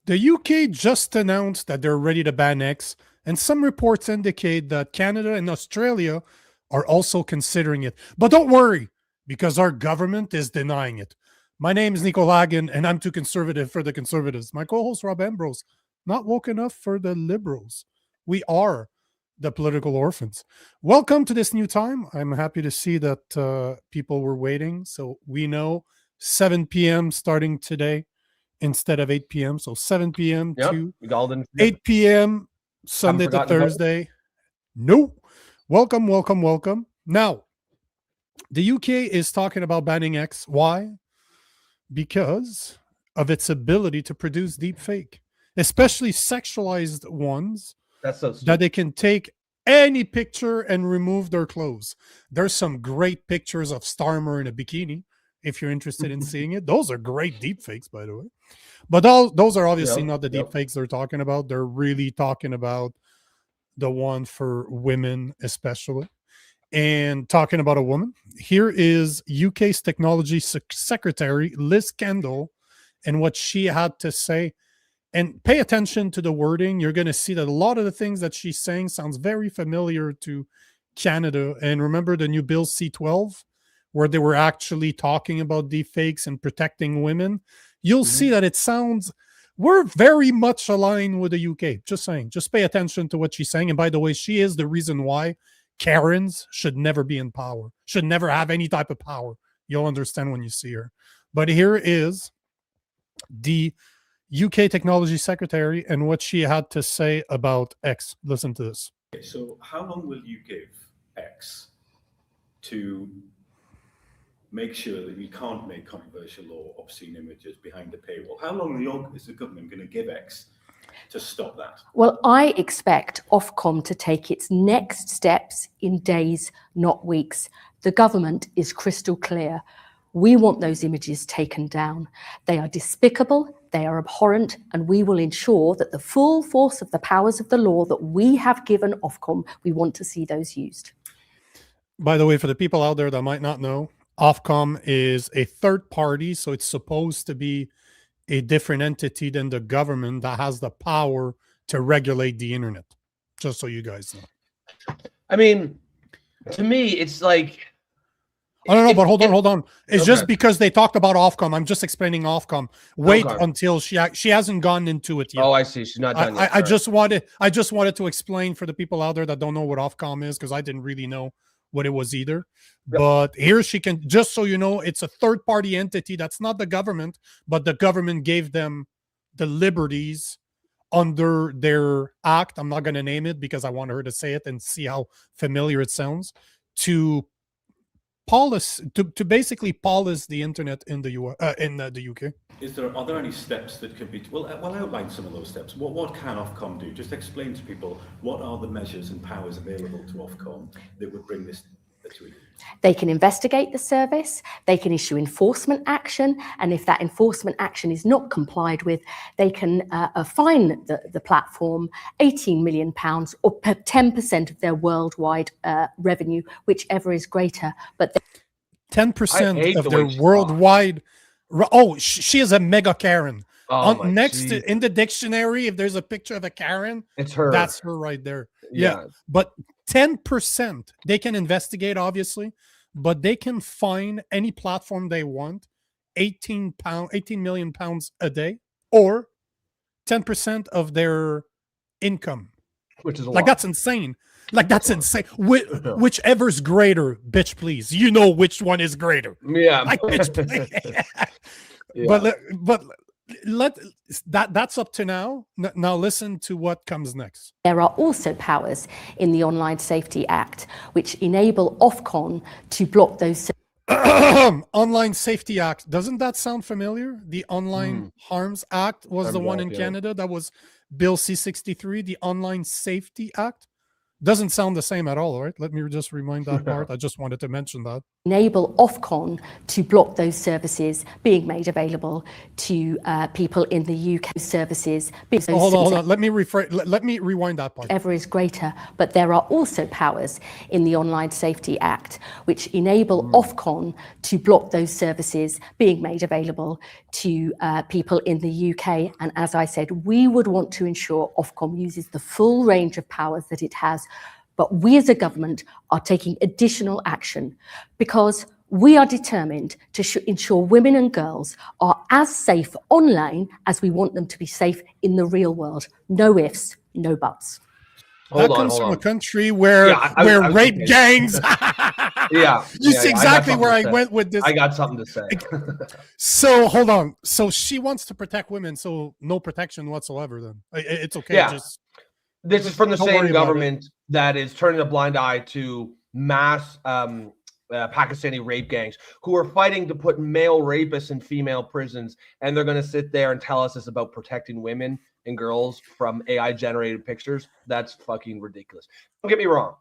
The UK just announced that they're ready to ban X, and some reports indicate that Canada and Australia are also considering it. But don't worry, because our government is denying it. My name is Nico Lagan, and I'm too conservative for the conservatives. My co-host Rob Ambrose, not woke enough for the liberals. We are the political orphans. Welcome to this new time. I'm happy to see that people were waiting. So we know 7 p.m. starting today instead of 8 p.m. So 7 p.m. to 8 p.m. Sunday to Thursday. No. Welcome, welcome, welcome. Now, the UK is talking about banning X. Why? Because of its ability to produce deep fake, especially sexualized ones. That's so that they can take any picture and remove their clothes. There's some great pictures of Starmer in a bikini. If you're interested in seeing it, those are great deep fakes, by the way. But those are obviously not the deep fakes they're talking about. They're really talking about the one for women, especially. And talking about a woman, here is UK's technology secretary, Liz Kendall, and what she had to say. And pay attention to the wording. You're going to see that a lot of the things that she's saying sounds very familiar to Canada. And remember the new Bill C-12, where they were actually talking about deepfakes and protecting women. You'll see that it sounds, we're very much aligned with the UK. Just saying, just pay attention to what she's saying. And by the way, she is the reason why Karens should never be in power, should never have any type of power. You'll understand when you see her. But here is the UK Technology Secretary and what she had to say about X. Listen to this. Okay, so how long will you give X to make sure that you can't make controversial or obscene images behind the paywall? How long is the government going to give X to stop that? Well, I expect Ofcom to take its next steps in days, not weeks. The government is crystal clear. We want those images taken down. They are despicable, they are abhorrent, and we will ensure that the full force of the powers of the law that we have given Ofcom, we want to see those used. By the way, for the people out there that might not know, Ofcom is a third party, so it's supposed to be a different entity than the government that has the power to regulate the internet. Just so you guys know. I mean, to me, it's like... I don't know, but hold on. It's just because they talked about Ofcom. I'm just explaining Ofcom. Wait until she hasn't gone into it yet. Oh, I see. She's not done yet. I just wanted to explain for the people out there that don't know what Ofcom is, because I didn't really know what it was either. Yep. But here she can, just so you know, it's a third party entity. That's not the government, but the government gave them the liberties under their act. I'm not going to name it because I want her to say it and see how familiar it sounds, to basically police the internet in the the UK. Are there any steps that could be? Well, outline some of those steps. What can Ofcom do? Just explain to people what are the measures and powers available to Ofcom that would bring this to you. They can investigate the service, they can issue enforcement action, and if that enforcement action is not complied with, they can fine the platform £18 million or 10% of their worldwide revenue, whichever is greater. But 10% of their worldwide. Oh, she is a mega Karen. In the dictionary, if there's a picture of a Karen, it's her. That's her right there. Yeah. But 10%, they can investigate, obviously, but they can fine any platform they want, 18 million pounds a day, or 10% of their income. Which is a lot. That's insane. That's insane. Whichever's greater, bitch, please. You know which one is greater. Yeah. Bitch, please. Yeah. But that's up to now. Now listen to what comes next. There are also powers in the Online Safety Act which enable Ofcom to block those. Online Safety Act. Doesn't that sound familiar? The Online Harms Act was the one in Canada. That was Bill C-63, the Online Safety Act. Doesn't sound the same at all, right? Let me just remind that part. I just wanted to mention that. enable Ofcom to block those services being made available to people in the UK. Services. Hold on. Let me rewind that part. Ever is greater, but there are also powers in the Online Safety Act which enable Ofcom to block those services being made available to people in the UK. And as I said, we would want to ensure Ofcom uses the full range of powers that it has. But we as a government are taking additional action because we are determined to ensure women and girls are as safe online as we want them to be safe in the real world. No ifs, no buts. That comes from a country where rape gangs. You see exactly where I went with this. I got something to say. So hold on. So she wants to protect women, so no protection whatsoever. Then it's okay. Yeah. This is from the same government that is turning a blind eye to mass Pakistani rape gangs who are fighting to put male rapists in female prisons, and they're going to sit there and tell us it's about protecting women and girls from AI generated pictures. That's fucking ridiculous. Don't get me wrong.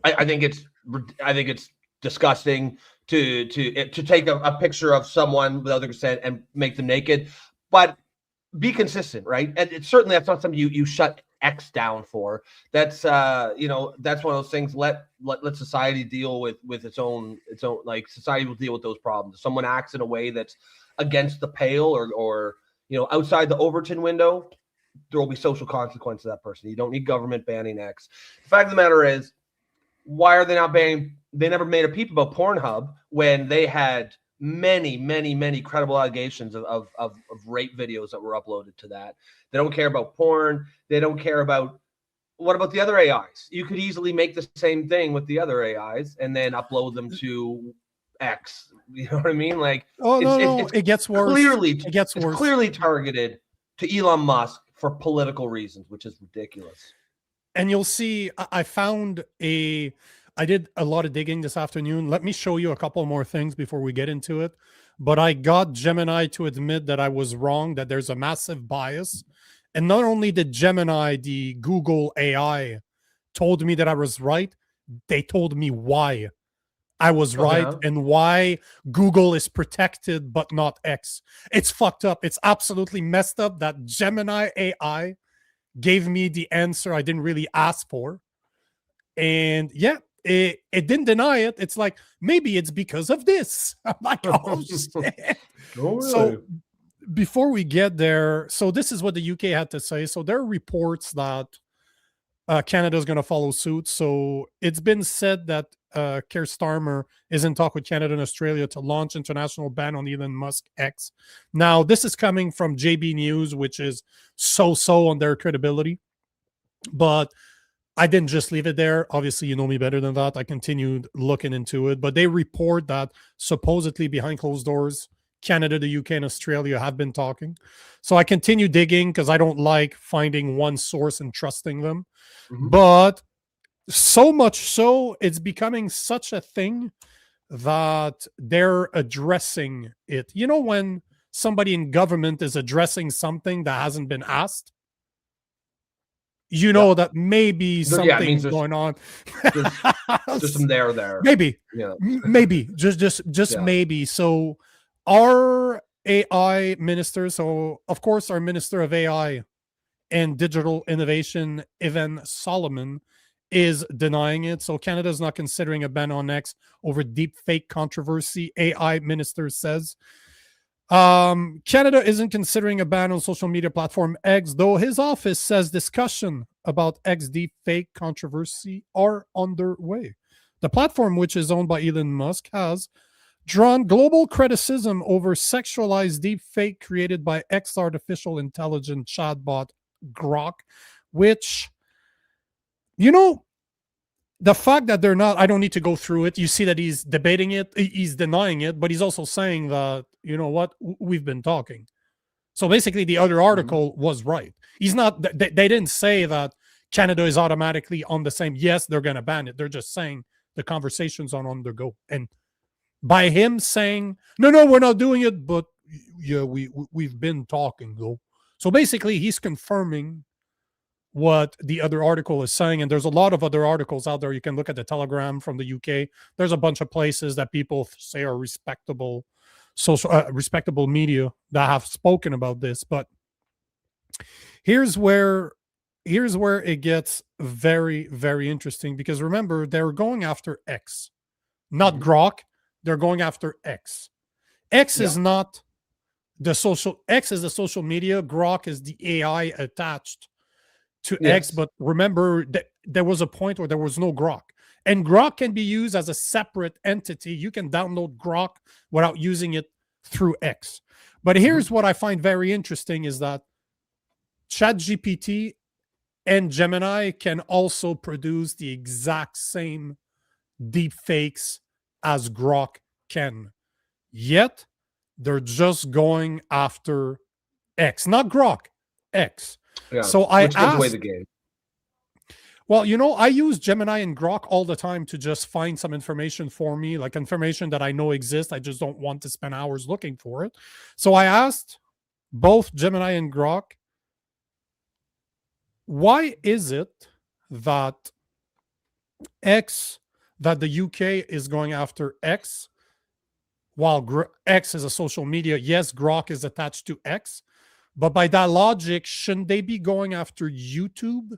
I think it's disgusting to take a picture of someone without their consent and make them naked, but be consistent, right? And it's certainly that's not something you shut X down for. That's that's one of those things. Let society deal with its own like society will deal with those problems. If someone acts in a way that's against the pale or outside the Overton window, there will be social consequences to that person. You don't need government banning X. The fact of the matter is, why are they not banning? They never made a peep about Pornhub when they had many credible allegations of rape videos that were uploaded to that. They don't care about porn. They don't care about what about the other AIs? You could easily make the same thing with the other AIs and then upload them to X. You know what I mean? Like, it gets worse. It gets worse. Clearly targeted to Elon Musk for political reasons, which is ridiculous. And you'll see, I did a lot of digging this afternoon. Let me show you a couple more things before we get into it. But I got Gemini to admit that I was wrong, that there's a massive bias. And not only did Gemini, the Google AI, told me that I was right, they told me why I was right and why Google is protected but not X. It's fucked up. It's absolutely messed up that Gemini AI gave me the answer I didn't really ask for. And yeah, it didn't deny it. It's like, maybe it's because of this. I'm like, oh shit. Oh, really? So before we get there, so this is what the UK had to say. So there are reports that Canada is going to follow suit. So it's been said that Keir Starmer is in talk with Canada and Australia to launch international ban on Elon Musk X. Now, this is coming from JB News, which is so on their credibility. But I didn't just leave it there. Obviously, you know me better than that. I continued looking into it. But they report that supposedly behind closed doors, Canada, the UK, and Australia have been talking. So I continue digging because I don't like finding one source and trusting them. Mm-hmm. But so much so, it's becoming such a thing that they're addressing it. You know, when somebody in government is addressing something that hasn't been asked, you know that maybe something's going on. Just some there. Maybe. Yeah. Maybe. Just maybe. So our AI minister, so of course our Minister of AI and Digital Innovation, Evan Solomon, is denying it. So Canada is not considering a ban on X over deep fake controversy, AI minister says. Canada isn't considering a ban on social media platform X, though his office says discussion about X deep fake controversy are underway. The platform, which is owned by Elon Musk, has drawn global criticism over sexualized deep fake created by X artificial intelligence chatbot Grok, which, the fact that they're not, I don't need to go through it. You see that he's debating it, he's denying it, but he's also saying that, you know what, we've been talking. So basically the other article was right. He's not, they didn't say that Canada is automatically on the same, yes, they're going to ban it. They're just saying the conversations are on the go. And by him saying, no, we're not doing it, but yeah, we've been talking though. So basically he's confirming what the other article is saying. And there's a lot of other articles out there. You can look at the Telegram from the UK. There's a bunch of places that people say are respectable respectable media that have spoken about this. But here's where it gets very, very interesting, because remember, they're going after X, not Grok. They're going after X. X is not the social. X is the social media. Grok is the AI attached to X. But remember that there was a point where there was no Grok, and Grok can be used as a separate entity. You can download Grok without using it through X. But here's what I find very interesting is that ChatGPT and Gemini can also produce the exact same deep fakes as Grok can. Yet, they're just going after X, not Grok, X. Yeah, so I which gives away the game. Well, you know, I use Gemini and Grok all the time to just find some information for me, like information that I know exists. I just don't want to spend hours looking for it. So I asked both Gemini and Grok, why is it that the UK is going after X, while X is a social media? Yes, Grok is attached to X, but by that logic, shouldn't they be going after YouTube,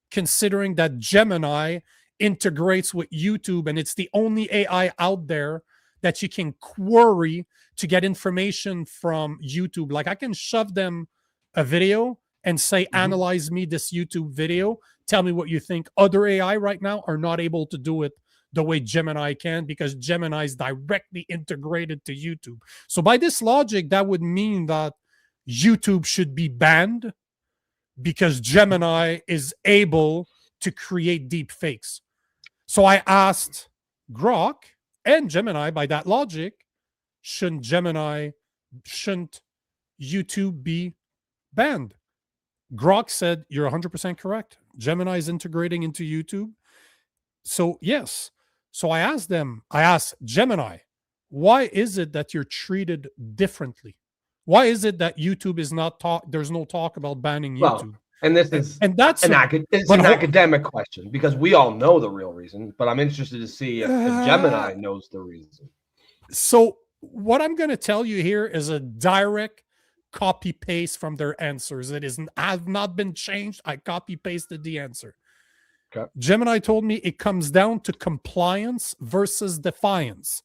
considering that Gemini integrates with YouTube and it's the only AI out there that you can query to get information from YouTube? Like, I can shove them a video and say, analyze me this YouTube video, tell me what you think. Other AI right now are not able to do it the way Gemini can, because Gemini is directly integrated to YouTube. So by this logic, that would mean that YouTube should be banned because Gemini is able to create deep fakes. So I asked Grok and Gemini, by that logic, shouldn't YouTube be banned? Grok said, you're 100% correct. Gemini is integrating into YouTube. So yes. So I asked Gemini, why is it that you're treated differently? Why is it that YouTube is not there's no talk about banning YouTube? Well, and that's an academic question, because we all know the real reason, but I'm interested to see if Gemini knows the reason. So what I'm going to tell you here is a direct copy paste from their answers. It has not been changed. I copy pasted the answer. Okay. Gemini told me it comes down to compliance versus defiance.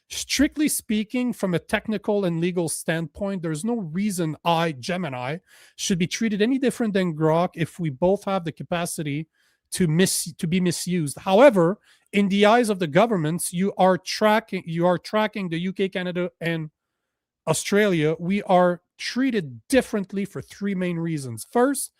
Strictly speaking, from a technical and legal standpoint, there's no reason Gemini, should be treated any different than Grok if we both have the capacity to be misused. However, in the eyes of the governments, you are tracking the UK, Canada, and Australia. We are treated differently for three main reasons. First,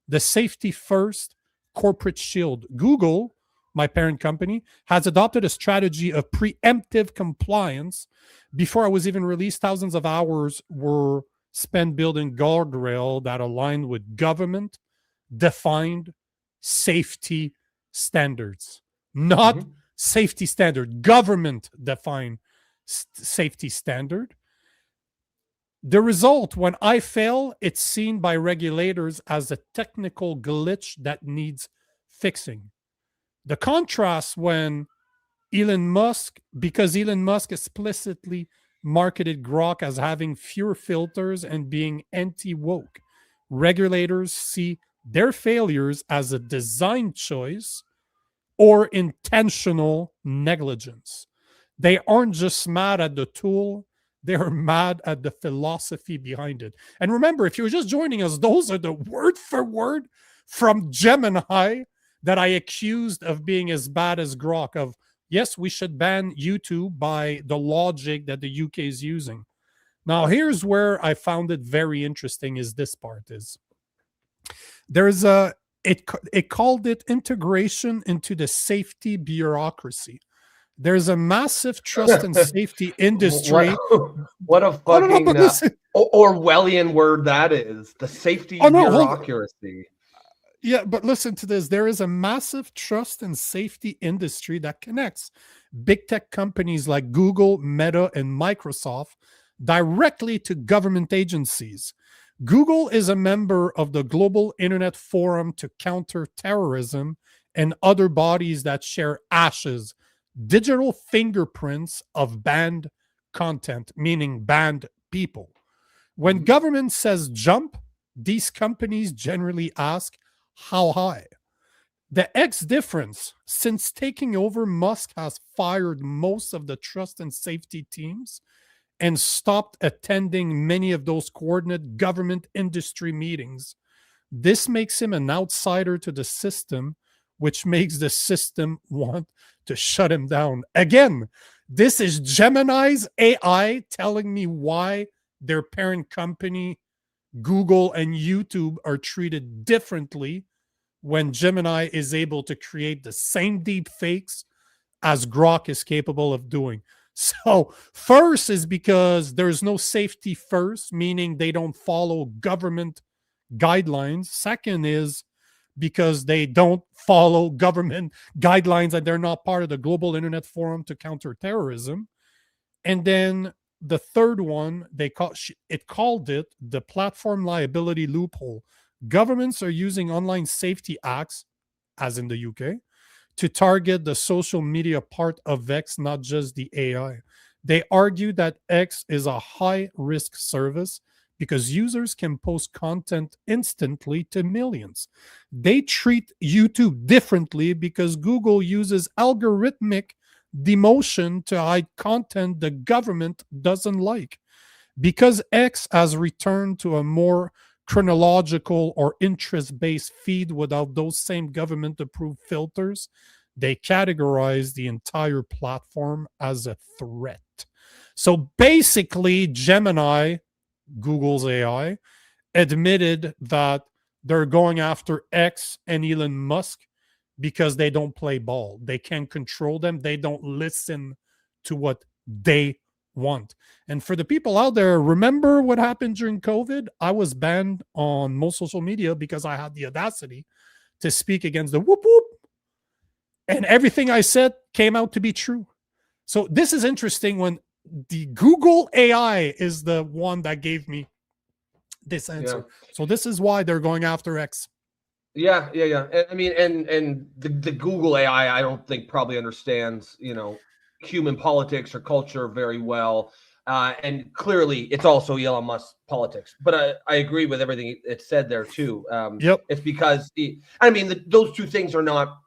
the safety first corporate shield. Google, my parent company, has adopted a strategy of preemptive compliance. Before I was even released, thousands of hours were spent building guardrail that aligned with government-defined safety standards. Not safety standard, government-defined safety standard. The result, when I fail, it's seen by regulators as a technical glitch that needs fixing. The contrast when because Elon Musk explicitly marketed Grok as having fewer filters and being anti-woke, regulators see their failures as a design choice or intentional negligence. They aren't just mad at the tool, they're mad at the philosophy behind it. And remember, if you're just joining us, those are the word for word from Gemini that I accused of being as bad as Grok, of, yes, we should ban YouTube by the logic that the UK is using. Now, here's where I found it very interesting is this part is, there's it called it integration into the safety bureaucracy. There's a massive trust and safety industry. What a fucking Orwellian word that is. The safety bureaucracy. Yeah, but listen to this. There is a massive trust and safety industry that connects big tech companies like Google, Meta, and Microsoft directly to government agencies. Google is a member of the Global Internet Forum to Counter Terrorism and other bodies that share ashes, digital fingerprints of banned content, meaning banned people. When government says jump, these companies generally ask how high. The X difference, since taking over, Musk has fired most of the trust and safety teams and stopped attending many of those coordinated government industry meetings. This makes him an outsider to the system, which makes the system want to shut him down. Again, this is Gemini's AI telling me why their parent company, Google and YouTube, are treated differently when Gemini is able to create the same deep fakes as Grok is capable of doing. So first is because there's no safety first, meaning they don't follow government guidelines. Second is because they don't follow government guidelines and they're not part of the Global Internet Forum to Counter Terrorism. And then the third one, it called it the platform liability loophole. Governments are using online safety acts, as in the UK, to target the social media part of X, not just the AI. They argue that X is a high-risk service because users can post content instantly to millions. They treat YouTube differently because Google uses algorithmic demotion to hide content the government doesn't like. Because X has returned to a more chronological or interest-based feed without those same government-approved filters, they categorize the entire platform as a threat. So basically, Gemini, Google's AI, admitted that they're going after X and Elon Musk because they don't play ball. They can't control them. They don't listen to what they want. And for the people out there, remember what happened during COVID? I was banned on most social media because I had the audacity to speak against the whoop whoop. And everything I said came out to be true. So this is interesting when the Google AI is the one that gave me this answer. Yeah. So this is why they're going after X. Yeah. I mean, and the Google AI, I don't think probably understands, human politics or culture very well. And clearly it's also Elon Musk politics, but I agree with everything it said there too. Yep. It's because those two things are not,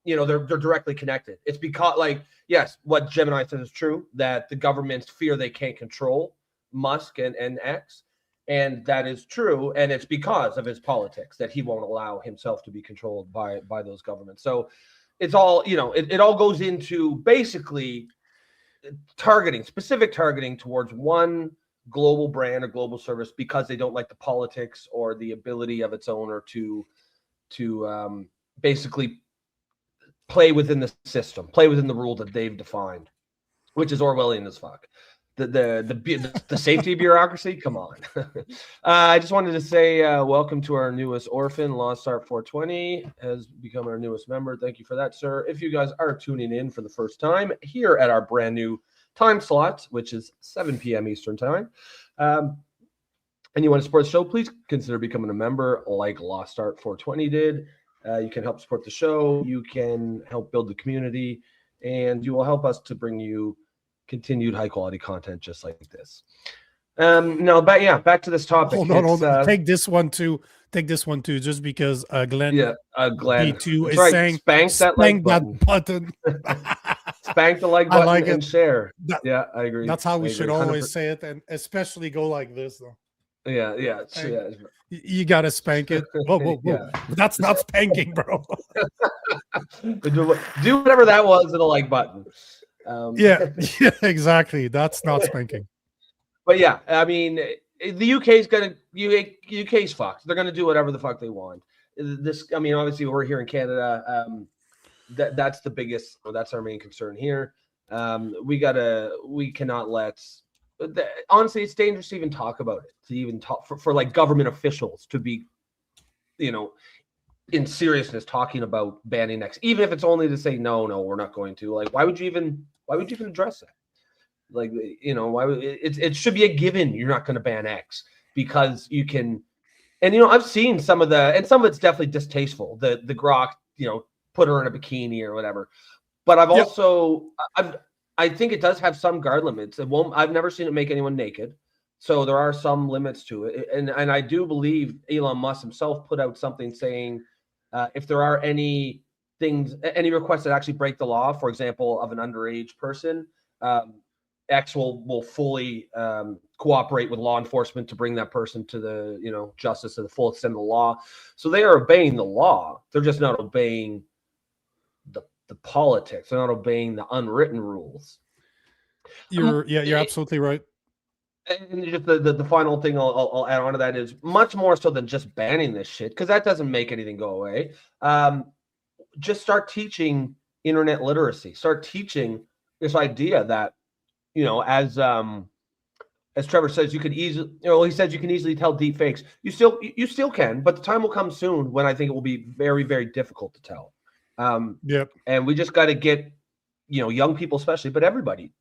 they're directly connected. It's because yes, what Gemini says is true, that the governments fear they can't control Musk and X. And that is true. And it's because of his politics that he won't allow himself to be controlled by those governments. So it's all, it all goes into basically specific targeting towards one global brand or global service because they don't like the politics or the ability of its owner to basically play within the system, play within the rule that they've defined, which is Orwellian as fuck. The safety bureaucracy, come on. I just wanted to say welcome to our newest Orphan. Lost Art 420 has become our newest member. Thank you for that, sir. If you guys are tuning in for the first time here at our brand new time slot, which is 7 p.m. Eastern time, and you want to support the show, please consider becoming a member like Lost Art 420 did. You can help support the show. You can help build the community, and you will help us to bring you continued high quality content just like this. Back to this topic. Hold on. Take this one too, just because Glenn B2 is right. saying spank that button. Spank the like button. I like and share. I agree. That's how we should always say it, and especially go like this though. Yeah. You gotta spank it. Whoa. Yeah. That's not spanking, bro. Do whatever that was to the like button. Yeah, exactly. That's not spanking. But yeah, I mean, the UK's fucked. They're gonna do whatever the fuck they want. Obviously we're here in Canada. That's the biggest. That's our main concern here. We cannot let. Honestly, it's dangerous to even talk about it. To even talk for like government officials to be, in seriousness talking about banning X, even if it's only to say no, we're not going to. Like, why would you even address that? Like, why would it should be a given you're not going to ban X. because you can. And, you know, I've seen some of it's definitely distasteful. The Grok, you know, put her in a bikini or whatever. But I've also, I think it does have some guard limits. I've never seen it make anyone naked. So there are some limits to it. And I do believe Elon Musk himself put out something saying if there are any requests that actually break the law, for example, of an underage person, X will fully cooperate with law enforcement to bring that person to the, you know, justice to the full extent of the law. So they are obeying the law. They're just not obeying the politics. They're not obeying the unwritten rules. You're absolutely right. And just the final thing I'll add on to that is much more so than just banning this shit, because that doesn't make anything go away. Just start teaching internet literacy. Start teaching this idea that, you know, as Trevor says, you could easily, you know, he says you can easily tell deep fakes. You still can, but the time will come soon when I think it will be very, very difficult to tell. And we just got to get, you know, young people especially, but everybody,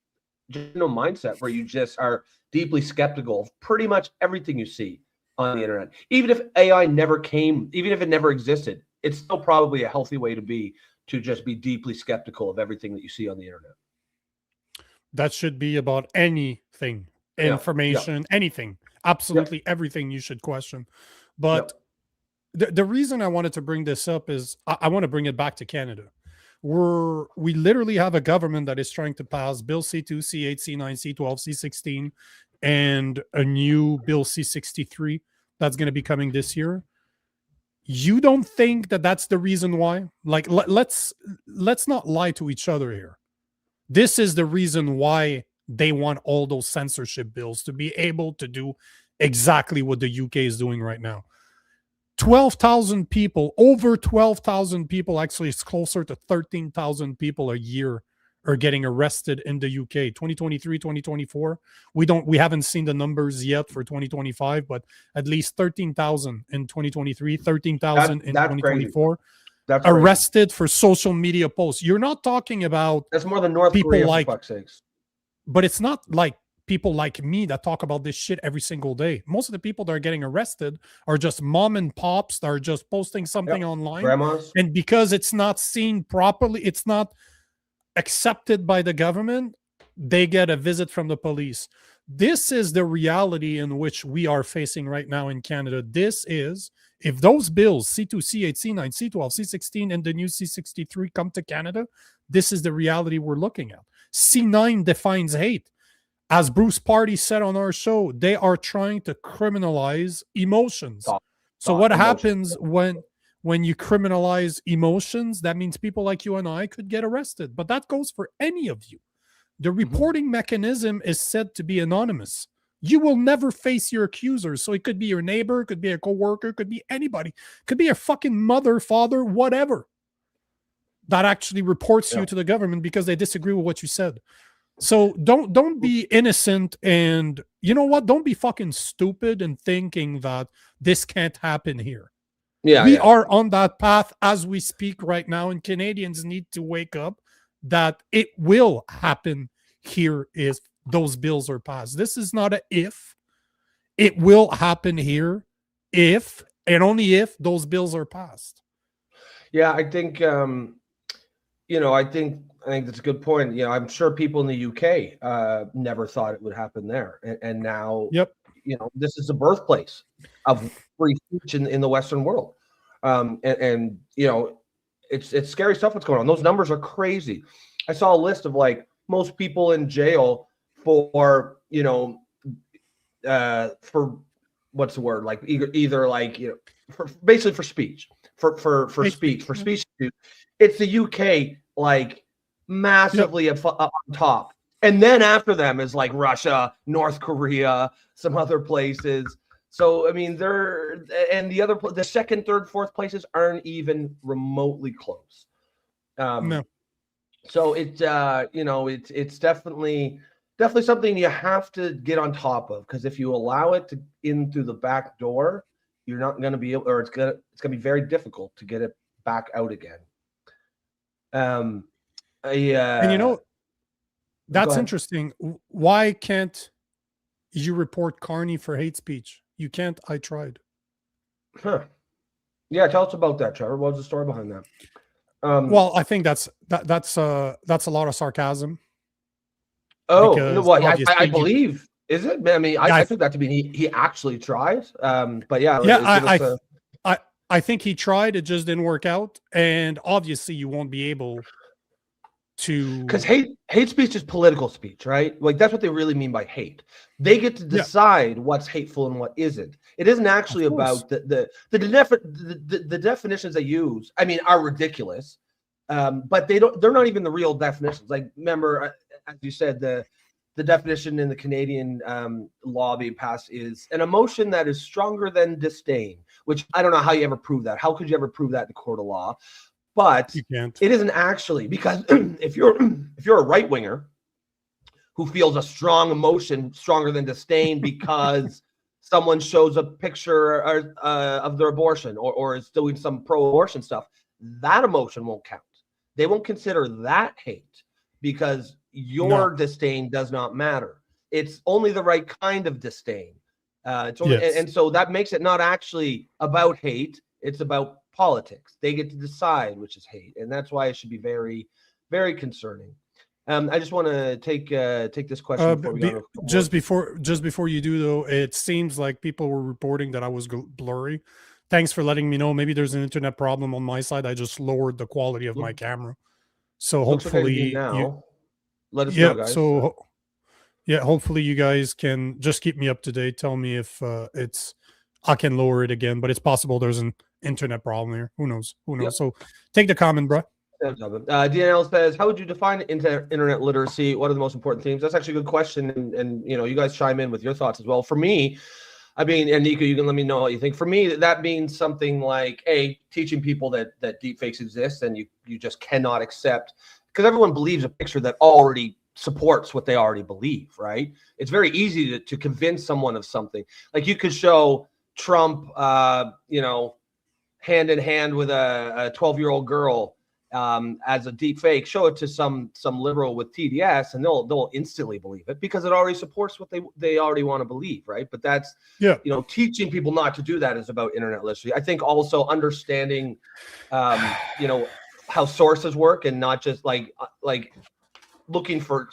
just no mindset where you just are deeply skeptical of pretty much everything you see on the internet. Even if AI never came, even if it never existed, it's still probably a healthy way to just be deeply skeptical of everything that you see on the internet. That should be about anything, information, anything, absolutely everything you should question. But the reason I wanted to bring this up is I want to bring it back to Canada. We literally have a government that is trying to pass Bill C2, C8, C9, C12, C16, and a new Bill C63 that's going to be coming this year. You don't think that that's the reason why? Like, let's not lie to each other here. This is the reason why they want all those censorship bills, to be able to do exactly what the UK is doing right now. 12,000 people, over 12,000 people, actually it's closer to 13,000 people a year are getting arrested in the UK. 2023, 2024. We haven't seen the numbers yet for 2025, but at least 13,000 in 2023, 13,000 in 2024. That's arrested crazy. For social media posts. You're not talking about that's more than North Korea, like, for fuck's sakes. But it's not like people like me that talk about this shit every single day. Most of the people that are getting arrested are just mom and pops that are just posting something online. Grandmas. And because it's not seen properly, it's not accepted by the government, they get a visit from the police. This is the reality in which we are facing right now in Canada. This is, if those bills, C2, C8, C9, C12, C16, and the new C63 come to Canada, this is the reality we're looking at. C9 defines hate. As Bruce Party said on our show, they are trying to criminalize emotions. So what happens when you criminalize emotions? That means people like you and I could get arrested. But that goes for any of you. The reporting mechanism is said to be anonymous. You will never face your accusers. So it could be your neighbor, it could be a coworker, it could be anybody. It could be a fucking mother, father, whatever, that actually reports you to the government because they disagree with what you said. So don't be innocent, and you know what? Don't be fucking stupid and thinking that this can't happen here. We are on that path as we speak right now, and Canadians need to wake up that it will happen here if those bills are passed. This is not a if. It will happen here if, and only if, those bills are passed. Yeah, I think I think that's a good point. You know, I'm sure people in the UK never thought it would happen there, and now, you know, this is the birthplace of free speech in the Western world, and you know, it's scary stuff what's going on. Those numbers are crazy. I saw a list of like most people in jail for, you know, for what's the word, like either like, you know, basically for speech, for speech. It's the UK, like massively up on top, and then after them is like Russia, North Korea, some other places. So I mean, the second, third, fourth places aren't even remotely close. No. So it's you know, it's definitely something you have to get on top of, because if you allow it to in through the back door, you're not going to be able, or it's gonna be very difficult to get it back out again. And you know, that's interesting. Why can't you report Carney for hate speech? You can't. I tried. Huh. Yeah, tell us about that, Trevor. What was the story behind that? Well, I think that's a lot of sarcasm. Oh, no, because well, I obviously believe, is it? I mean, I took that to mean he actually tried. But yeah, yeah, I think he tried. It just didn't work out, and obviously you won't be able to, because hate speech is political speech, right? Like that's what they really mean by hate. They get to decide what's hateful and what isn't. It isn't actually about the definitions they use. I mean, are ridiculous, but they're not even the real definitions. Like, remember, as you said, the definition in the Canadian law being passed is an emotion that is stronger than disdain, which I don't know how you ever prove that. How could you ever prove that in a court of law? But it isn't actually, because if you're a right winger who feels a strong emotion stronger than disdain because someone shows a picture of their abortion or is doing some pro-abortion stuff, that emotion won't count. They won't consider that hate because your disdain does not matter. It's only the right kind of disdain. And so that makes it not actually about hate. It's about politics. They get to decide which is hate, and that's why it should be very, very concerning. I just want to take this question just before you do, though. It seems like people were reporting that I was blurry. Thanks for letting me know. Maybe there's an internet problem on my side. I just lowered the quality of my camera, so hopefully let us know, guys. So hopefully you guys can just keep me up to date. Tell me if I can lower it again, but it's possible there's an internet problem here. Who knows? So take the comment, bro. DNL says, how would you define internet literacy? What are the most important themes? That's actually a good question. And you guys chime in with your thoughts as well. For me, I mean, and Nico, you can let me know what you think. For me, that means something like, teaching people that deepfakes exist and you just cannot accept, because everyone believes a picture that already supports what they already believe, right? It's very easy to convince someone of something. Like you could show Trump, hand in hand with a 12-year-old girl as a deep fake, show it to some liberal with TDS, and they'll instantly believe it because it already supports what they already want to believe, right? But that's teaching people not to do that is about internet literacy. I think also understanding how sources work and not just like looking for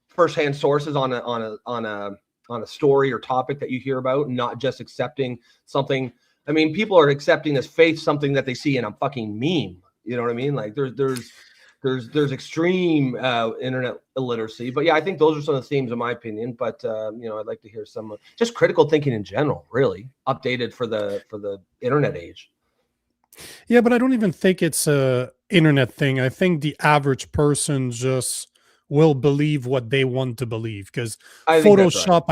firsthand sources on a story or topic that you hear about, and not just accepting something. I mean, people are accepting as faith something that they see in a fucking meme. You know what I mean? Like there's extreme internet illiteracy. But yeah, I think those are some of the themes in my opinion. But I'd like to hear some just critical thinking in general, really updated for the internet age. Yeah, but I don't even think it's a internet thing. I think the average person just will believe what they want to believe, because Photoshop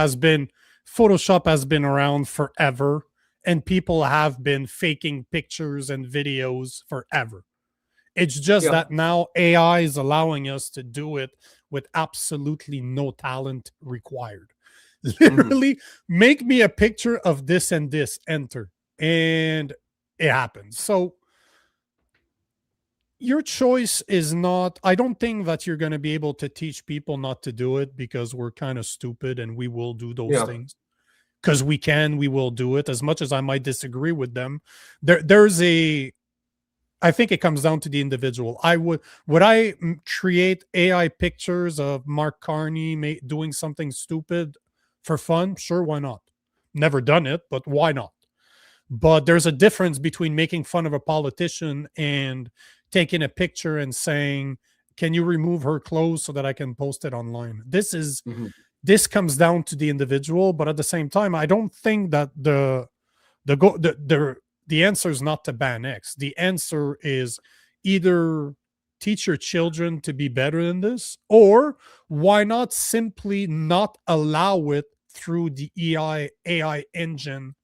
has been around forever. And people have been faking pictures and videos forever. It's just that now AI is allowing us to do it with absolutely no talent required. Literally, make me a picture of this and this, enter, and it happens. So your choice is not, I don't think that you're going to be able to teach people not to do it, because we're kind of stupid and we will do those things. Because we will do it. As much as I might disagree with them, I think it comes down to the individual. Would I create AI pictures of Mark Carney doing something stupid for fun? Sure, why not? Never done it, but why not? But there's a difference between making fun of a politician and taking a picture and saying, can you remove her clothes so that I can post it online? This comes down to the individual, but at the same time, I don't think that the answer is not to ban X. The answer is either teach your children to be better than this, or why not simply not allow it through the AI engine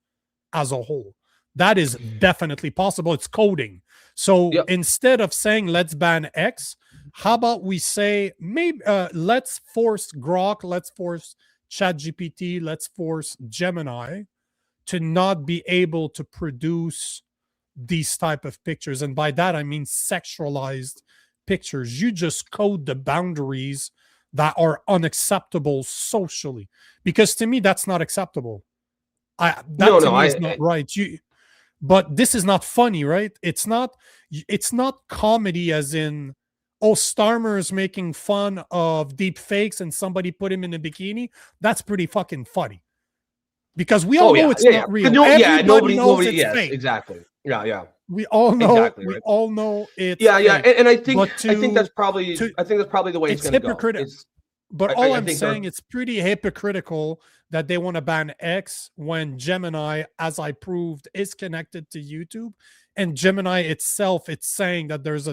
as a whole. That is definitely possible. It's coding. So instead of saying let's ban X, how about we say maybe let's force Grok, let's force ChatGPT, let's force Gemini to not be able to produce these type of pictures. And by that, I mean sexualized pictures. You just code the boundaries that are unacceptable socially. Because to me, that's not acceptable. To me is not right. But this is not funny, right? It's not comedy as in, oh, Starmer is making fun of deep fakes and somebody put him in a bikini. That's pretty fucking funny. Because we all know it's not real. Everybody knows it's fake. Exactly. Yeah. We all know. Exactly, right? We all know it's fake. And I think that's probably the way it's going to go. But all I'm saying, it's pretty hypocritical that they want to ban X when Gemini, as I proved, is connected to YouTube, and Gemini itself, it's saying that there's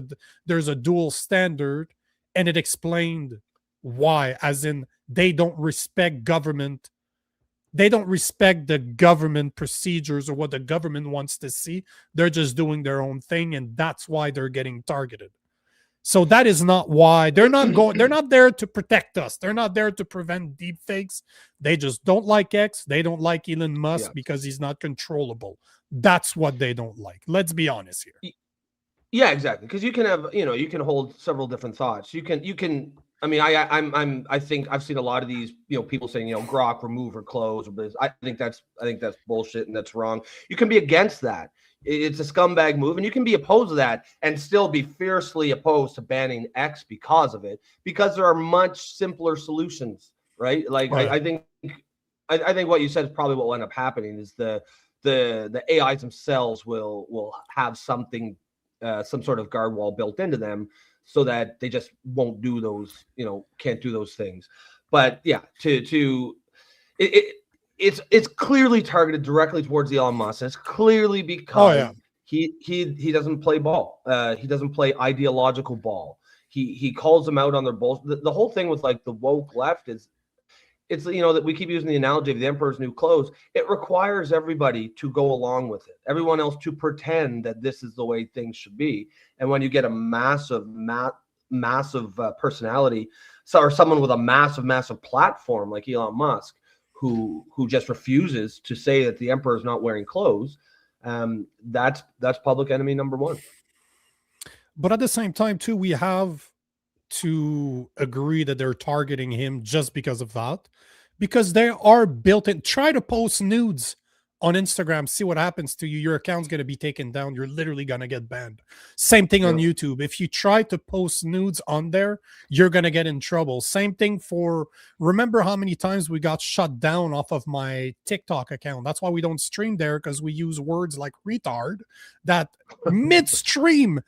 a dual standard, and it explained why, as in they don't respect government. They don't respect the government procedures or what the government wants to see. They're just doing their own thing, and that's why they're getting targeted. So that is not why they're not there to protect us. They're not there to prevent deep fakes. They just don't like X. They don't like Elon Musk because he's not controllable. That's what they don't like. Let's be honest here. Yeah, exactly. Because you can have, you can hold several different thoughts. You can. I mean, I think I've seen a lot of these, people saying, Grok remove or close or this. I think that's bullshit and that's wrong. You can be against that. It's a scumbag move, and you can be opposed to that and still be fiercely opposed to banning X because of it, because there are much simpler solutions, right? Like right. I think what you said is probably what will end up happening is the AIs themselves will have something, some sort of guard wall built into them so that they just won't do those, can't do those things. But yeah, it's clearly targeted directly towards Elon Musk. It's clearly because he doesn't play ball. He doesn't play ideological ball. He calls them out on their balls. The whole thing with like the woke left is, it's that we keep using the analogy of the emperor's new clothes. It requires everybody to go along with it. Everyone else to pretend that this is the way things should be. And when you get a massive personality, or someone with a massive platform like Elon Musk, who just refuses to say that the emperor is not wearing clothes, that's public enemy number one. But at the same time, too, we have to agree that they're targeting him just because of that, because they are built in. Try to post nudes on Instagram, see what happens to you. Your account's going to be taken down. You're literally going to get banned. Same thing on YouTube. If you try to post nudes on there, you're going to get in trouble. Same thing remember how many times we got shut down off of my TikTok account? That's why we don't stream there, because we use words like retard that midstream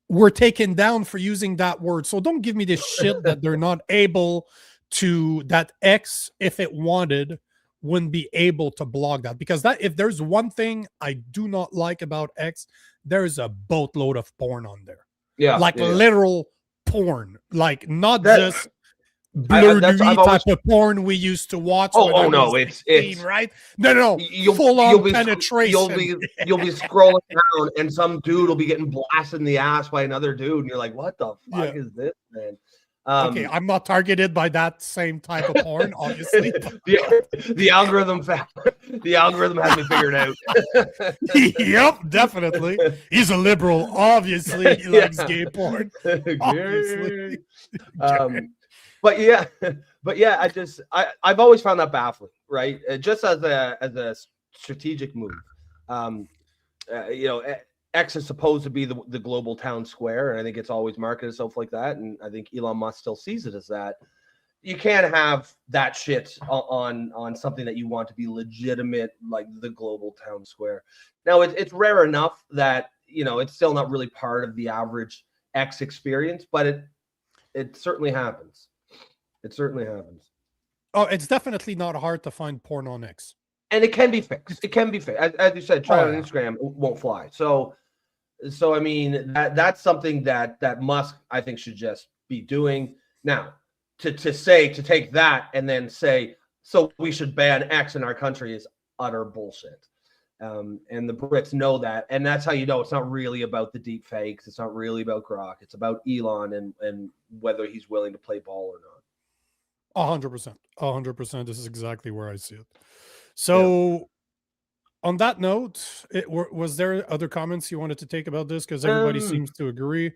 were taken down for using that word. So don't give me this shit that they're not able to, that X, if it wanted, wouldn't be able to block that. Because that, if there's one thing I do not like about X, there's a boatload of porn on there. Yeah. Like literal porn. Like not just blurry type of porn we used to watch. Oh no, it's right. No, full on penetration. You'll be scrolling down, and some dude will be getting blasted in the ass by another dude, and you're like, "What the fuck is this, man?" Okay, I'm not targeted by that same type of porn, obviously. the algorithm has me figured out. Yep, definitely. He's a liberal. Obviously, he likes gay porn. Obviously. But yeah, I've always found that baffling, right? Just as a strategic move. X is supposed to be the global town square, and I think it's always marketed itself like that. And I think Elon Musk still sees it as that. You can't have that shit on something that you want to be legitimate, like the global town square. Now, it's rare enough that it's still not really part of the average X experience, but it certainly happens. It certainly happens. Oh, it's definitely not hard to find porn on X. And it can be fixed. It can be fixed. As you said, try it on Instagram, it won't fly. So I mean, that's something that Musk, I think, should just be doing. Now, to take that and then say, so we should ban X in our country is utter bullshit. And the Brits know that. And that's how it's not really about the deep fakes. It's not really about Grok. It's about Elon and whether he's willing to play ball or not. 100%. 100%. This is exactly where I see it. So on that note, was there other comments you wanted to take about this? Because everybody seems to agree.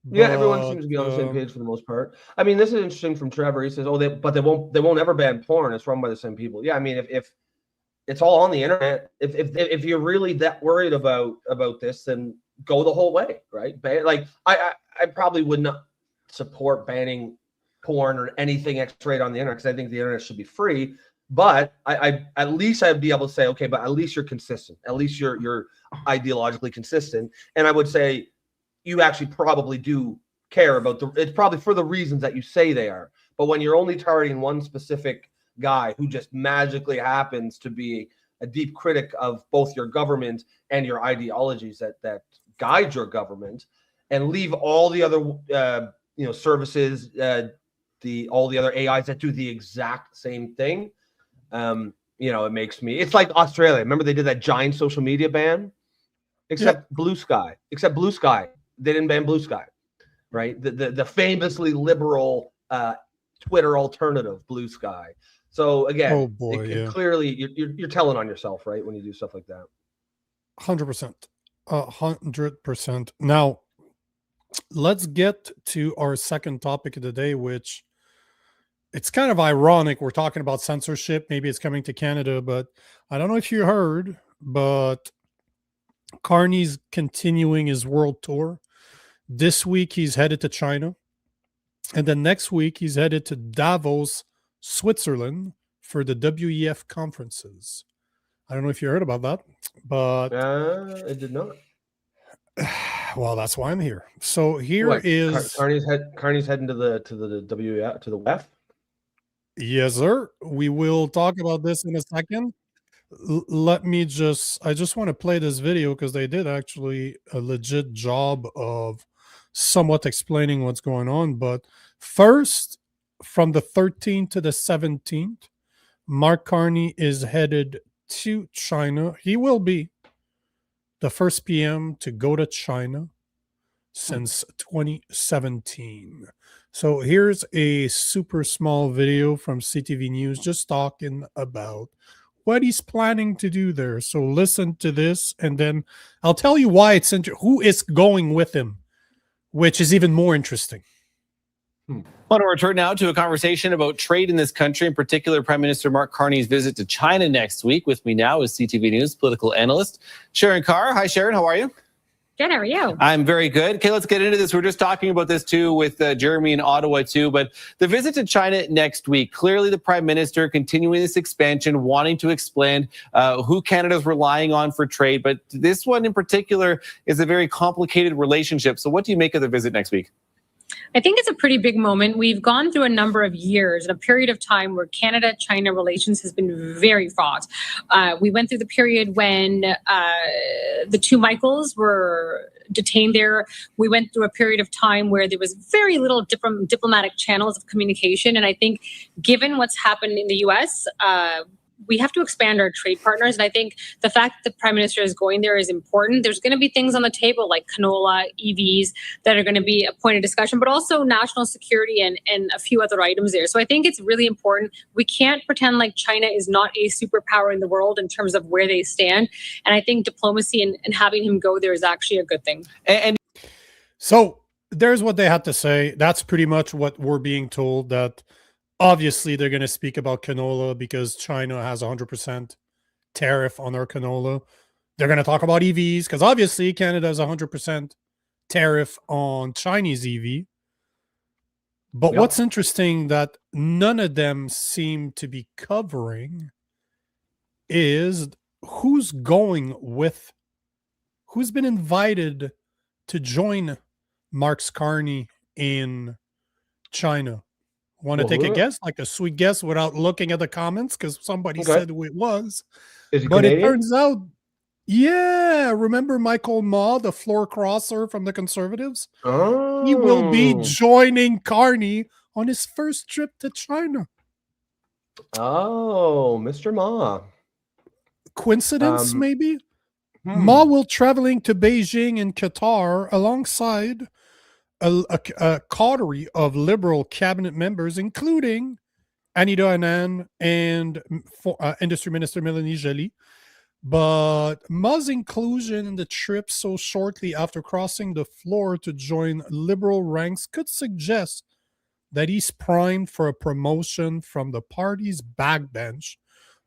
Yeah, everyone seems to be on the same page for the most part. I mean, this is interesting from Trevor. He says, they won't ever ban porn. It's run by the same people. Yeah, I mean, if it's all on the internet. If you're really that worried about this, then go the whole way, right? Like I probably would not support banning porn or anything X-rated on the internet, because I think the internet should be free. But I at least I'd be able to say, okay, but at least you're consistent. At least you're ideologically consistent. And I would say you actually probably do care about it's probably for the reasons that you say they are. But when you're only targeting one specific guy who just magically happens to be a deep critic of both your government and your ideologies that guide your government, and leave all the other services, all the other AIs that do the exact same thing, it makes me. It's like Australia. Remember they did that giant social media ban, except Blue Sky. Except Blue Sky, they didn't ban Blue Sky, right? The famously liberal Twitter alternative, Blue Sky. So again, clearly you're telling on yourself, right, when you do stuff like that. 100%, 100%. Now, let's get to our second topic of the day, which it's kind of ironic. We're talking about censorship. Maybe it's coming to Canada, but I don't know if you heard, but Carney's continuing his world tour. This week he's headed to China, and then next week he's headed to Davos, Switzerland, for the WEF conferences. I don't know if you heard about that, but I did not. Well, that's why I'm here. So is Carney's heading to the WEF, to the WEF. Yes, sir. We will talk about this in a second. I just want to play this video because they did actually a legit job of somewhat explaining what's going on. But first, from the 13th to the 17th, Mark Carney is headed to China. He will be the first PM to go to China since 2017. So here's a super small video from CTV News just talking about what he's planning to do there. So listen to this, and then I'll tell you why it's who is going with him, which is even more interesting. I want to return now to a conversation about trade in this country, in particular Prime Minister Mark Carney's visit to China next week. With me now is CTV News political analyst Sharon Carr. Hi, Sharon. How are you? Good. How are you? I'm very good. Okay, let's get into this. We're just talking about this too with Jeremy in Ottawa too. But the visit to China next week, clearly the Prime Minister continuing this expansion, wanting to explain who Canada's relying on for trade. But this one in particular is a very complicated relationship. So what do you make of the visit next week? I think it's a pretty big moment. We've gone through a number of years and a period of time where Canada-China relations has been very fraught. We went through the period when the two Michaels were detained there. We went through a period of time where there was very little diplomatic channels of communication. And I think given what's happened in the U.S., we have to expand our trade partners. And I think the fact that the Prime Minister is going there is important. There's going to be things on the table like canola, EVs that are going to be a point of discussion, but also national security and a few other items there. So I think it's really important. We can't pretend like China is not a superpower in the world in terms of where they stand. And I think diplomacy and having him go there is actually a good thing. So there's what they had to say. That's pretty much what we're being told, that obviously, they're going to speak about canola because China has 100% tariff on their canola. They're going to talk about EVs because obviously Canada has 100% tariff on Chinese EV. But what's interesting that none of them seem to be covering is who's going with, who's been invited to join Mark Carney in China. Want to take a guess, like a sweet guess without looking at the comments, because somebody said who it was. Is it but Canadian? It turns out, remember Michael Maw, the floor crosser from the Conservatives? Oh. He will be joining Carney on his first trip to China. Oh, Mr. Ma. Coincidence, maybe? Ma will traveling to Beijing and Qatar alongside a coterie of Liberal cabinet members, including Anita Anand and Industry Minister Melanie Joly. But Ma's inclusion in the trip so shortly after crossing the floor to join Liberal ranks could suggest that he's primed for a promotion from the party's backbench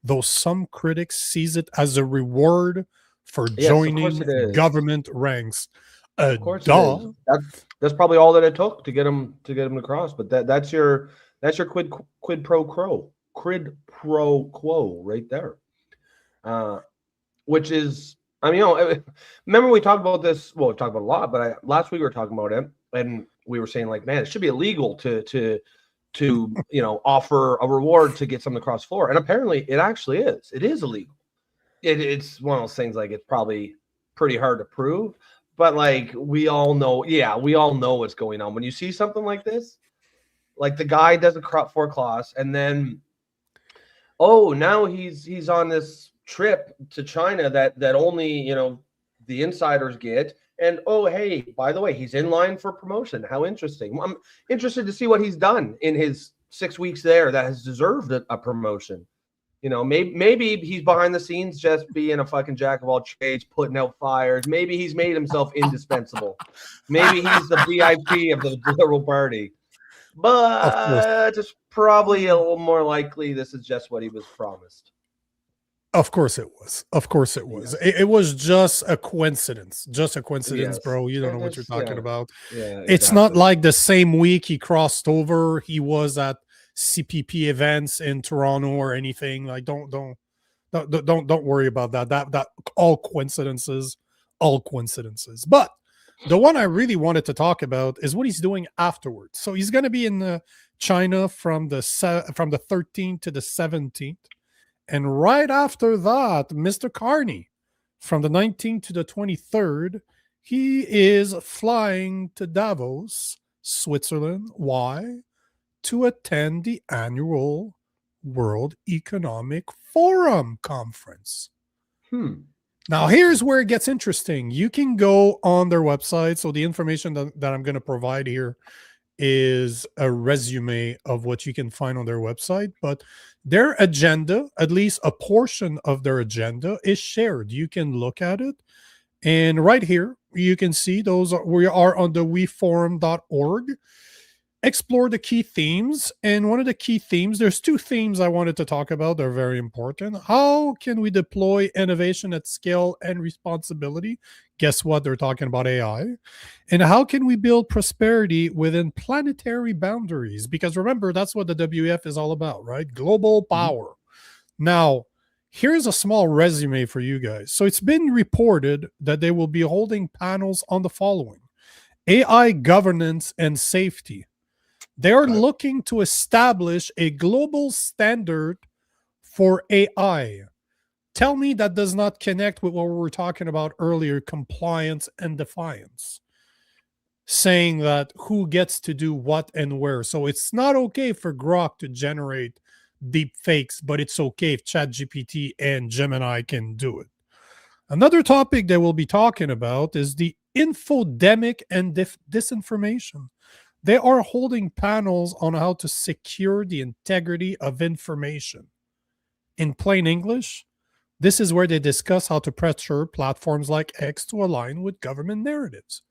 though some critics sees it as a reward for Yes, of course joining it is. government ranks. Of course it Duh. is. That's probably all that it took to get him across. But that's your quid pro quo right there. Which is, I mean, remember we talked about this. Well, we talked about a lot, but last week we were talking about it, and we were saying like, man, it should be illegal to offer a reward to get something across the floor, and apparently it actually is. It is illegal. It's one of those things like it's probably pretty hard to prove, but like we all know what's going on when you see something like this. Like the guy does a crop for clause, and then now he's on this trip to China that only the insiders get, and hey, by the way, he's in line for promotion. How interesting. I'm interested to see what he's done in his 6 weeks there that has deserved a promotion. Maybe he's behind the scenes just being a fucking jack of all trades, putting out fires. Maybe he's made himself indispensable. Maybe he's the VIP of the Liberal Party. But it's probably a little more likely this is just what he was promised. Of course it was. It was just a coincidence. Just a coincidence, Yes. bro. You don't know what you're talking about. Yeah, It's not like the same week he crossed over. He was at CPP events in Toronto or anything. Like, don't worry about that. That all coincidences. But the one I really wanted to talk about is what he's doing afterwards. So he's going to be in China from the 13th to the 17th. And right after that, Mr. Carney, from the 19th to the 23rd, he is flying to Davos, Switzerland. Why? To attend the annual World Economic Forum conference. Now, here's where it gets interesting. You can go on their website. So the information that I'm going to provide here is a resume of what you can find on their website, but their agenda, at least a portion of their agenda, is shared. You can look at it, and right here you can see we are on the weforum.org. Explore the key themes, and one of the key themes, there's two themes I wanted to talk about. They're very important. How can we deploy innovation at scale and responsibility? Guess what? They're talking about AI. And how can we build prosperity within planetary boundaries? Because remember, that's what the WEF is all about, right? Global power. Now, here's a small resume for you guys. So it's been reported that they will be holding panels on the following: AI governance and safety. They are looking to establish a global standard for AI. Tell me that does not connect with what we were talking about earlier, compliance and defiance. Saying that who gets to do what and where. So it's not okay for Grok to generate deep fakes, but it's okay if ChatGPT and Gemini can do it. Another topic that we'll be talking about is the infodemic and disinformation. They are holding panels on how to secure the integrity of information. In plain English, this is where they discuss how to pressure platforms like X to align with government narratives.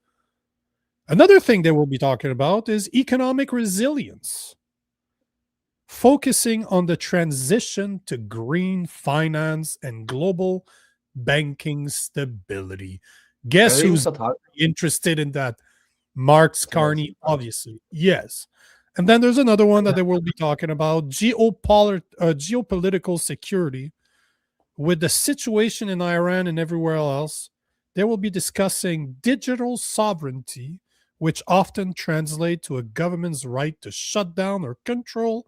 Another thing they will be talking about is economic resilience, focusing on the transition to green finance and global banking stability. Guess who's interested in that? Mark Carney, obviously. Yes. And then there's another one that they will be talking about, geopolitical security. With the situation in Iran and everywhere else, they will be discussing digital sovereignty, which often translate to a government's right to shut down or control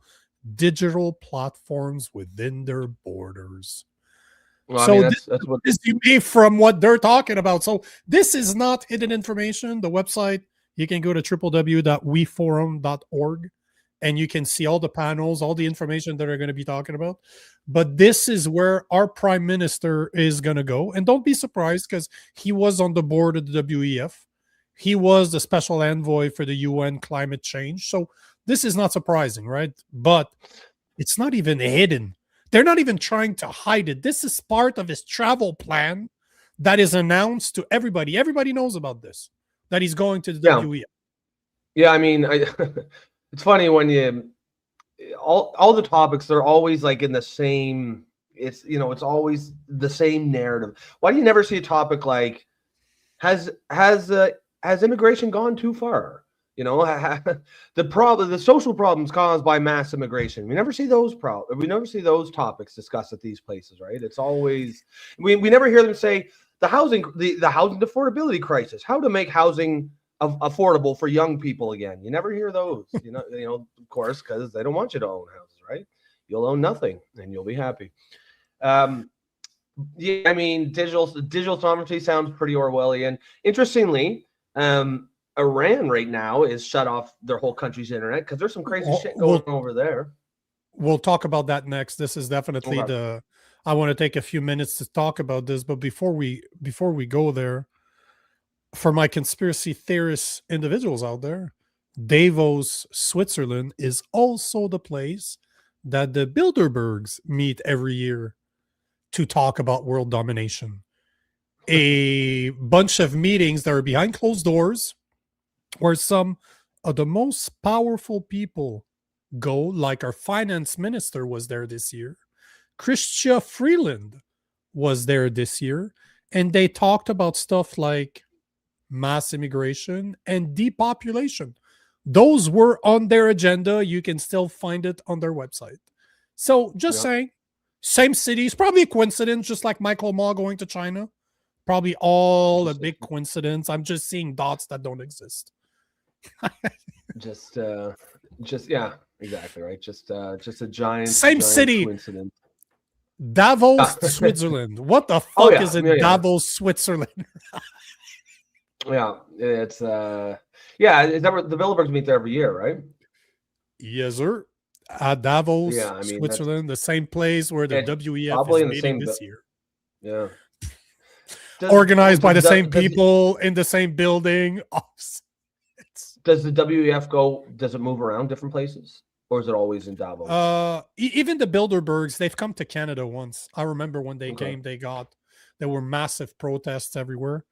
digital platforms within their borders. Well, So I mean, that's what this you may from what they're talking about. So this is not hidden information. The website, you can go to www.weforum.org and you can see all the panels, all the information that are going to be talking about. But this is where our prime minister is going to go. And don't be surprised, because he was on the board of the WEF. He was the special envoy for the UN climate change. So this is not surprising, right? But it's not even hidden. They're not even trying to hide it. This is part of his travel plan that is announced to everybody. Everybody knows about this, that he's going to the WEF. Yeah, I mean, it's funny when all the topics, they're always like in the same It's it's always the same narrative. Why do you never see a topic like has immigration gone too far? The social problems caused by mass immigration. We never see those We never see those topics discussed at these places, right? It's always we never hear them say the housing affordability crisis, how to make housing affordable for young people again. You never hear those. Of course, because they don't want you to own houses, right? You'll own nothing and you'll be happy. Yeah, I mean, digital sovereignty sounds pretty Orwellian. Interestingly, Iran right now is shut off their whole country's internet because there's some crazy shit going over there. We'll talk about that next. This is definitely Okay. I want to take a few minutes to talk about this, but before we go there, for my conspiracy theorist individuals out there, Davos, Switzerland is also the place that the Bilderbergs meet every year to talk about world domination. A bunch of meetings that are behind closed doors where some of the most powerful people go, like our finance minister was there this year. Chrystia Freeland was there this year, and they talked about stuff like mass immigration and depopulation. Those were on their agenda. You can still find it on their website. So just saying, same cities, probably a coincidence, just like Michael Ma going to China. Probably all a big coincidence. I'm just seeing dots that don't exist. just yeah, exactly, right. Just a giant city coincidence. Davos, Switzerland. What the fuck is in Davos, Switzerland? Yeah, it's is that where the Bilderbergs meet there every year, right? Yes, sir. At Davos, Switzerland, the same place where the WEF is meeting this year. Yeah. Organized by the same people in the same building. Does the WEF go? Does it move around different places, or is it always in Davos? Even the Bilderbergs, they've come to Canada once. I remember when they came, there were massive protests everywhere.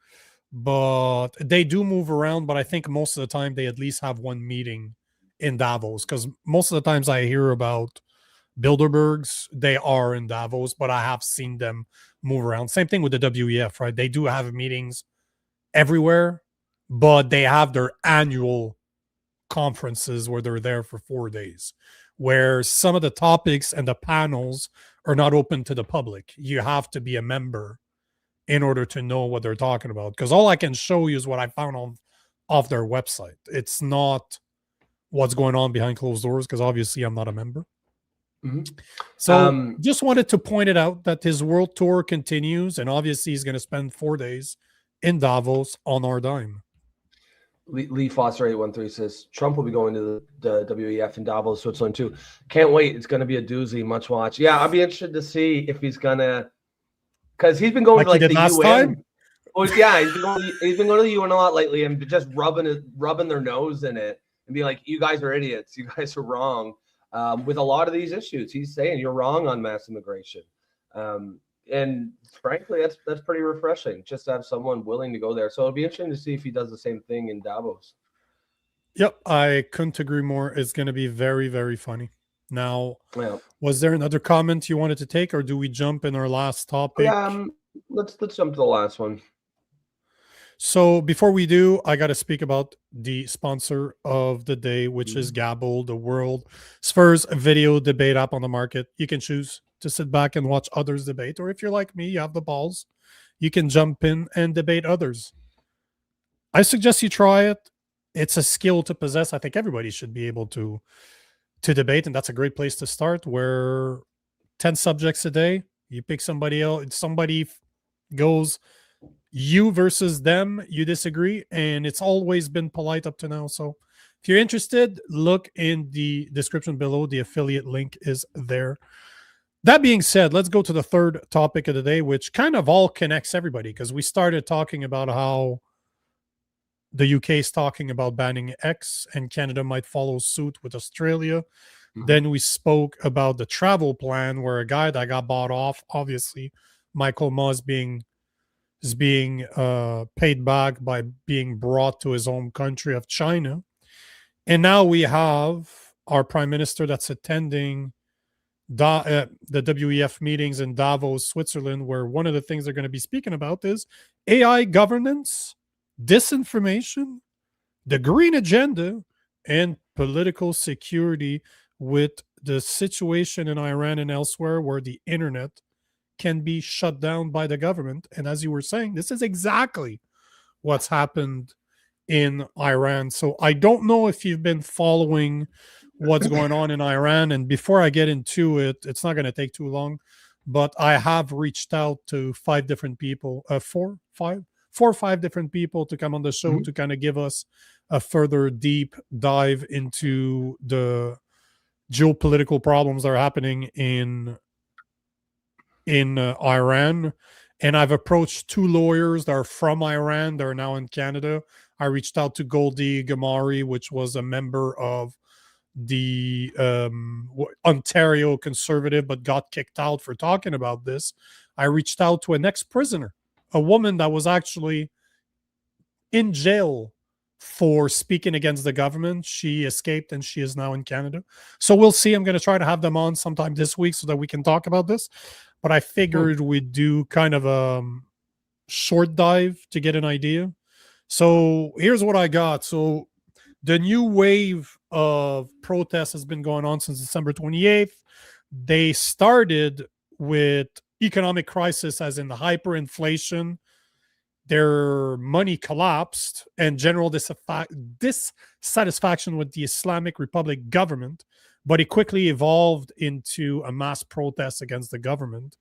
But they do move around. But I think most of the time they at least have one meeting in Davos, because most of the times I hear about Bilderbergs, they are in Davos, but I have seen them move around. Same thing with the WEF, right? They do have meetings everywhere, but they have their annual conferences where they're there for 4 days, where some of the topics and the panels are not open to the public. You have to be a member in order to know what they're talking about, because all I can show you is what I found off their website. It's not what's going on behind closed doors, because obviously I'm not a member. So just wanted to point it out that his world tour continues, and obviously he's going to spend 4 days in Davos on our dime. Lee Foster 813 says Trump will be going to the WEF in Davos, Switzerland too. Can't wait. It's going to be a doozy. Much watch. Yeah, I'll be interested to see if he's gonna, because he's been going to the UN. Time? Well, yeah, he's been going to the UN a lot lately and just rubbing their nose in it and be like, "You guys are idiots. You guys are wrong." With a lot of these issues, he's saying you're wrong on mass immigration. And frankly, that's pretty refreshing, just to have someone willing to go there. So it'll be interesting to see if he does the same thing in Davos. Yep, I couldn't agree more. It's going to be very, very funny. Now, was there another comment you wanted to take, or do we jump in our last topic? Let's jump to the last one. So before we do, I got to speak about the sponsor of the day, which is Gabble, the world's first video debate app on the market. You can choose to sit back and watch others debate, or if you're like me, you have the balls, you can jump in and debate others. I suggest you try it. It's a skill to possess. I think everybody should be able to debate, and that's a great place to start, where 10 subjects a day, you pick somebody else, somebody goes you versus them, you disagree, and it's always been polite up to now. So if you're interested, look in the description below. The affiliate link is there. That being said, let's go to the third topic of the day, which kind of all connects everybody, because we started talking about how the UK is talking about banning X and Canada might follow suit with Australia. Then we spoke about the travel plan, where a guy that got bought off, obviously Michael Ma is being paid back by being brought to his home country of China. And now we have our prime minister that's attending the WEF meetings in Davos, Switzerland, where one of the things they're going to be speaking about is AI governance, disinformation, the green agenda, and political security, with the situation in Iran and elsewhere where the internet can be shut down by the government. And as you were saying, this is exactly what's happened in Iran. So I don't know if you've been following what's going on in Iran. And before I get into it, it's not going to take too long, but I have reached out to 5 different people, 4 or 5 different people to come on the show to kind of give us a further deep dive into the geopolitical problems that are happening in Iran. And I've approached 2 lawyers that are from Iran. They're now in Canada. I reached out to Goldie Gamari, which was a member of the Ontario Conservative, but got kicked out for talking about this. I reached out to an ex-prisoner, a woman that was actually in jail for speaking against the government. She escaped and she is now in Canada. So we'll see. I'm going to try to have them on sometime this week so that we can talk about this. But I figured we'd do kind of a short dive to get an idea. So here's what I got. So the new wave of protests has been going on since December 28th. They started with economic crisis, as in the hyperinflation. Their money collapsed and general dissatisfaction with the Islamic Republic government, but it quickly evolved into a mass protest against the government.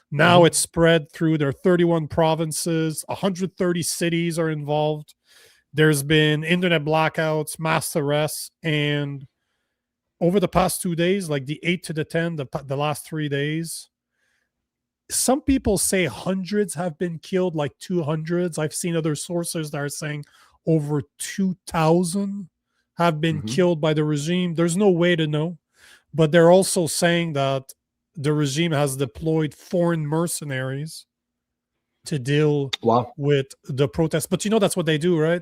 Now it's spread through their 31 provinces, 130 cities are involved. There's been internet blackouts, mass arrests, and over the past 2 days, like the 8th to the 10th, the last 3 days, some people say hundreds have been killed, like 200s. I've seen other sources that are saying over 2,000 have been killed by the regime. There's no way to know, but they're also saying that the regime has deployed foreign mercenaries to deal with the protests. But you know, that's what they do, right?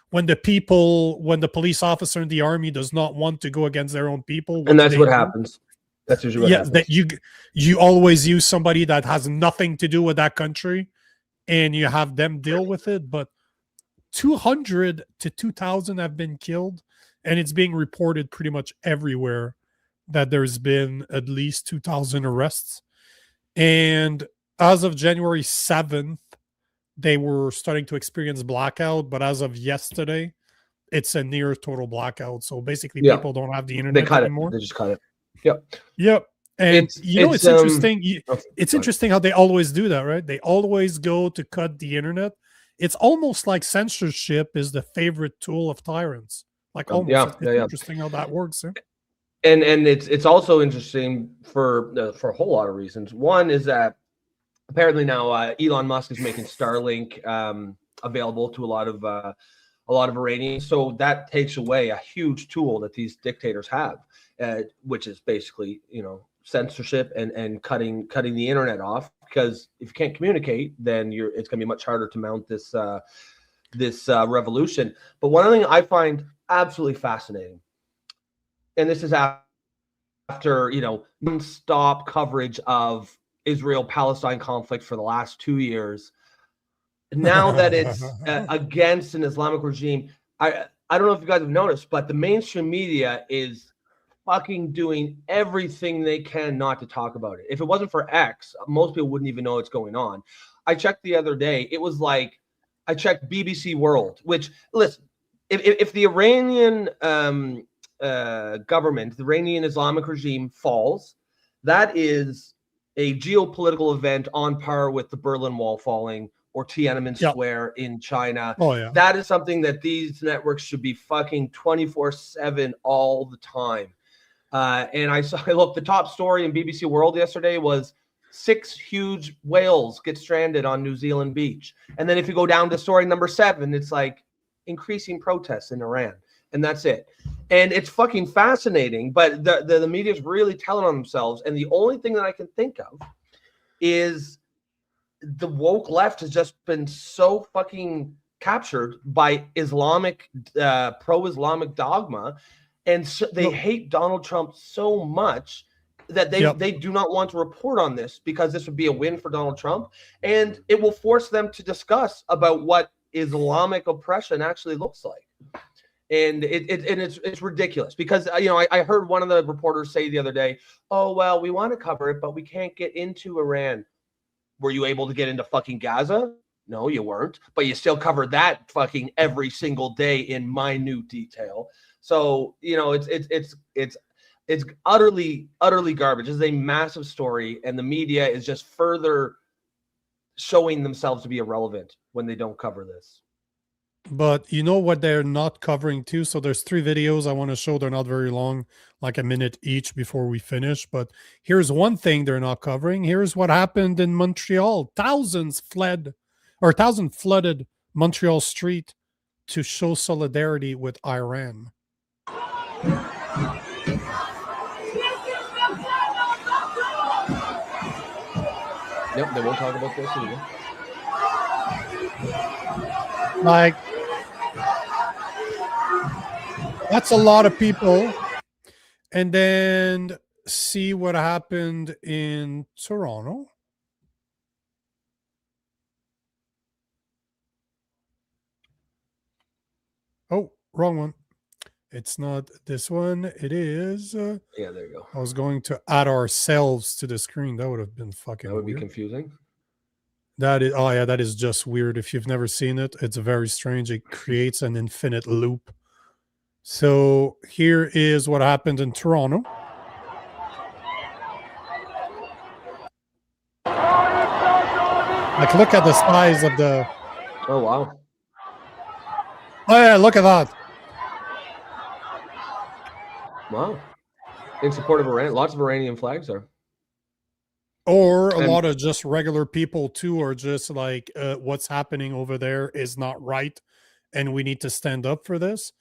When the police officer in the army does not want to go against their own people, and that's what happens. That's usually what happens. That you always use somebody that has nothing to do with that country, and you have them deal with it. But 200 to 2,000 have been killed, and it's being reported pretty much everywhere that there's been at least 2,000 arrests. And as of January 7th, they were starting to experience blackout, but as of yesterday, it's a near total blackout. So basically, people don't have the internet anymore. They just cut it. Yep. And it's interesting. It's interesting how they always do that, right? They always go to cut the internet. It's almost like censorship is the favorite tool of tyrants. Like almost. It's interesting how that works. And it's also interesting for a whole lot of reasons. One is that apparently now Elon Musk is making Starlink available to a lot of Iranians. So that takes away a huge tool that these dictators have, which is basically, censorship and cutting the internet off. Because if you can't communicate, then it's going to be much harder to mount this revolution. But one thing I find absolutely fascinating, and this is after non-stop coverage of Israel-Palestine conflict for the last 2 years. Now that it's against an Islamic regime, I don't know if you guys have noticed, but the mainstream media is fucking doing everything they can not to talk about it. If it wasn't for X, most people wouldn't even know what's going on. I checked the other day. It was like, I checked BBC World, which, listen, if the Iranian government, the Iranian Islamic regime falls, that is a geopolitical event on par with the Berlin Wall falling or Tiananmen Square in China. That is something that these networks should be fucking 24/7 all the time. And look, the top story in BBC World yesterday was 6 huge whales get stranded on New Zealand beach. And then if you go down to story number 7, it's like increasing protests in Iran. And that's it. And it's fucking fascinating, but the media is really telling on themselves. And the only thing that I can think of is the woke left has just been so fucking captured by Islamic, pro-Islamic dogma. And so they hate Donald Trump so much that they do not want to report on this because this would be a win for Donald Trump, and it will force them to discuss about what Islamic oppression actually looks like. And it's ridiculous because I heard one of the reporters say the other day, "Oh well, we want to cover it, but we can't get into Iran." Were you able to get into fucking Gaza? No, you weren't, but you still covered that fucking every single day in minute detail. So it's utterly garbage. It's a massive story, and the media is just further showing themselves to be irrelevant when they don't cover this. But you know what they're not covering too? So there's 3 videos I want to show. They're not very long, like a minute each before we finish. But here's one thing they're not covering. Here's what happened in Montreal. Thousands flooded Montreal street to show solidarity with Iran. Yep, they won't talk about this either. Like, that's a lot of people. And then see what happened in Toronto. Oh, wrong one. It's not this one. It is. Yeah, there you go. I was going to add ourselves to the screen. That would have been fucking That would weird. be confusing. That is, oh yeah, that is just weird. If you've never seen it, it's very strange. It creates an infinite loop. So here is what happened in Toronto. Like, look at the size of the. Oh wow. Oh yeah, look at that. Wow. In support of Iran, lots of Iranian flags there. Or a lot of just regular people too, are just like, what's happening over there is not right, and we need to stand up for this.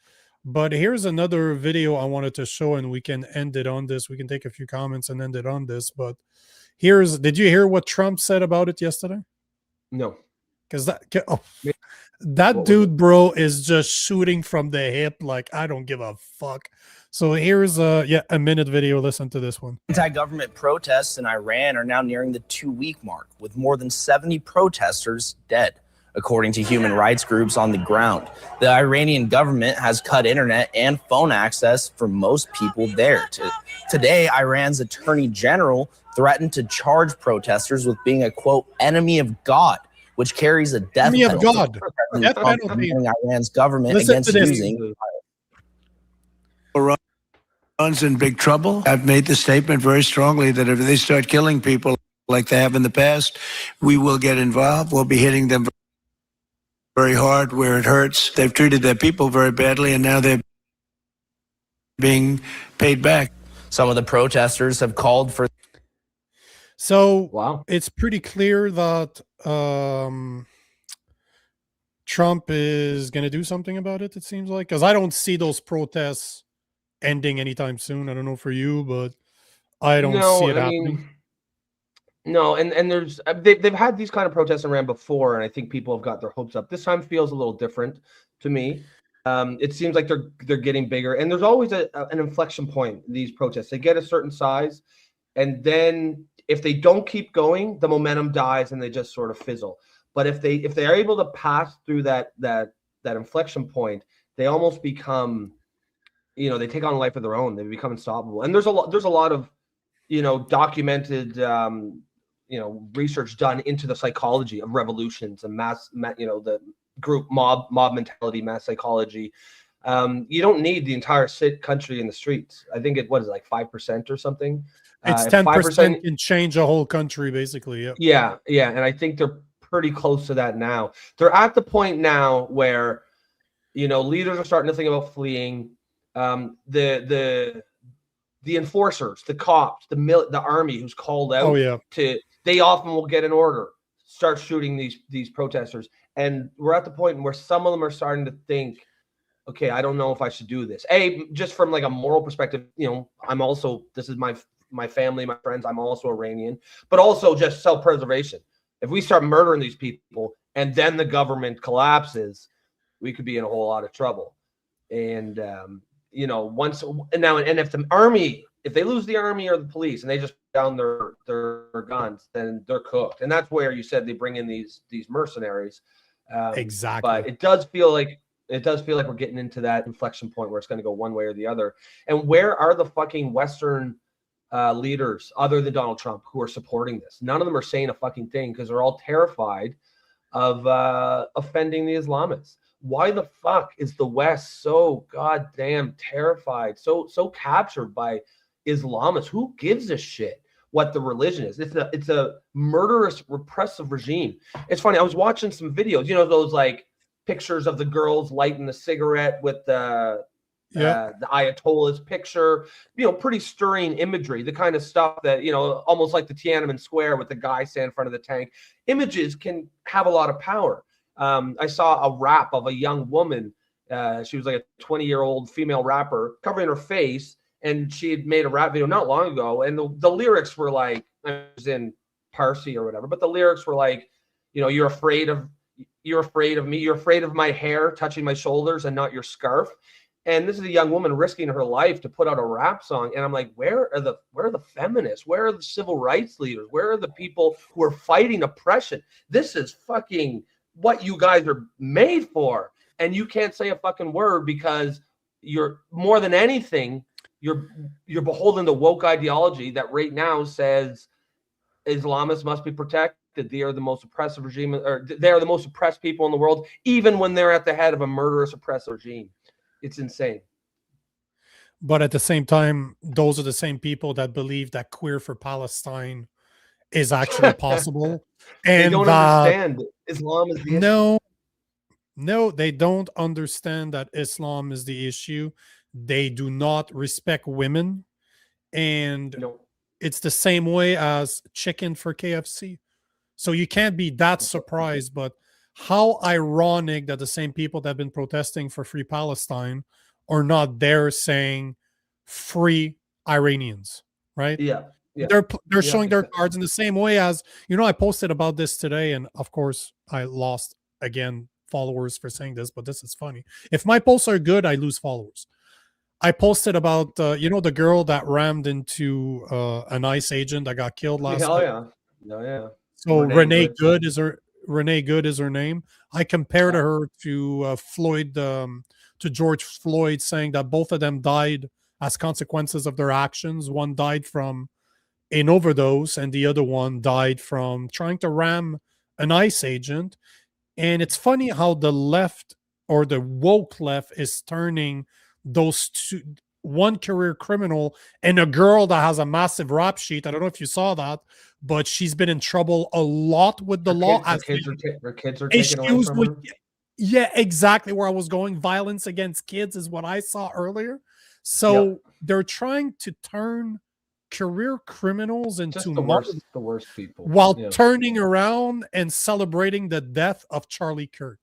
But here's another video I wanted to show, and we can end it on this. We can take a few comments and end it on this. But did you hear what Trump said about it yesterday? No. Because that dude, bro, is just shooting from the hip. Like, I don't give a fuck. So here's a minute video. Listen to this one. Anti-government protests in Iran are now nearing the 2-week mark, with more than 70 protesters dead, according to human rights groups on the ground. The Iranian government has cut internet and phone access for most people there. Today, Iran's attorney general threatened to charge protesters with being a, quote, enemy of God, which carries a death Enemy penalty. of God. Death penalty. Iran's government Listen against to this. using. Iran's in big trouble. I've made the statement very strongly that if they start killing people like they have in the past, we will get involved. We'll be hitting them very hard where it hurts. They've treated their people very badly, and now they're being paid back. Some of the protesters have called for. So wow, it's pretty clear that Trump is going to do something about it, it seems like, because I don't see those protests ending anytime soon. I don't know for you, but I don't see it happening. No, and there's they've had these kind of protests in Iran before, and I think people have got their hopes up. This time feels a little different to me. It seems like they're getting bigger, and there's always an inflection point. These protests, they get a certain size, and then if they don't keep going, the momentum dies and they just sort of fizzle. But if they are able to pass through that inflection point, they almost become, they take on a life of their own. They become unstoppable. And there's a lot of documented research done into the psychology of revolutions and the group mob mentality, mass psychology. You don't need the entire country in the streets. I think what is it, like 5% or something? It's 10% can change a whole country, basically. Yeah. And I think they're pretty close to that now. They're at the point now where, leaders are starting to think about fleeing. The enforcers, the cops, the army who's called out they often will get an order, start shooting these protesters. And we're at the point where some of them are starting to think, okay, I don't know if I should do this. Just from like a moral perspective, this is my family, my friends, I'm also Iranian, but also just self-preservation. If we start murdering these people and then the government collapses, we could be in a whole lot of trouble. And, if the army if they lose the army or the police and they just down their guns, then they're cooked. And that's where you said they bring in these mercenaries. Exactly. But it does feel like we're getting into that inflection point where it's going to go one way or the other. And where are the fucking Western leaders other than Donald Trump who are supporting this? None of them are saying a fucking thing because they're all terrified of offending the Islamists. Why the fuck is the West so goddamn terrified, so captured by Islamists? Who gives a shit what the religion is? It's a murderous, repressive regime. It's funny. I was watching some videos, you know, those like pictures of the girls lighting the cigarette with the Ayatollah's picture, you know, pretty stirring imagery, the kind of stuff that, you know, almost like the Tiananmen Square with the guy standing in front of the tank. Images can have a lot of power. I saw a rap of a young woman. She was like a 20-year-old female rapper covering her face, and she had made a rap video not long ago. And the lyrics were like, I was in Parsi or whatever, but the lyrics were like, you know, you're afraid of me. You're afraid of my hair touching my shoulders and not your scarf. And this is a young woman risking her life to put out a rap song. And I'm like, where are the feminists? Where are the civil rights leaders? Where are the people who are fighting oppression? This is fucking what you guys are made for. And you can't say a fucking word because you're, more than anything, you're beholden to woke ideology that right now says Islamists must be protected. They are the most oppressive regime, or they are the most oppressed people in the world, even when they're at the head of a murderous, oppressive regime. It's insane. But at the same time, those are the same people that believe that queer for Palestine is actually possible. And they don't understand Islam is the issue. No, they don't understand that Islam is the issue. They do not respect women. And it's the same way as chicken for KFC. So you can't be that surprised, but how ironic that the same people that have been protesting for free Palestine are not there saying free Iranians, right? Yeah. They're showing their cards in the same way as, you know, I posted about this today, and of course I lost again followers for saying this, but this is funny. If my posts are good, I lose followers. I posted about you know, the girl that rammed into an ICE agent that got killed last night. So Renee Good is her name. I compared her to Floyd, to George Floyd, saying that both of them died as consequences of their actions. One died from an overdose, and the other one died from trying to ram an ICE agent. And it's funny how the left, or the woke left, is turning those two, one career criminal and a girl that has a massive rap sheet. I don't know if you saw that, but she's been in trouble a lot with the law. Her kids are taken away from her. Yeah, exactly where I was going. Violence against kids is what I saw earlier. So they're trying to turn career criminals into the worst people, while turning around and celebrating the death of Charlie Kirk.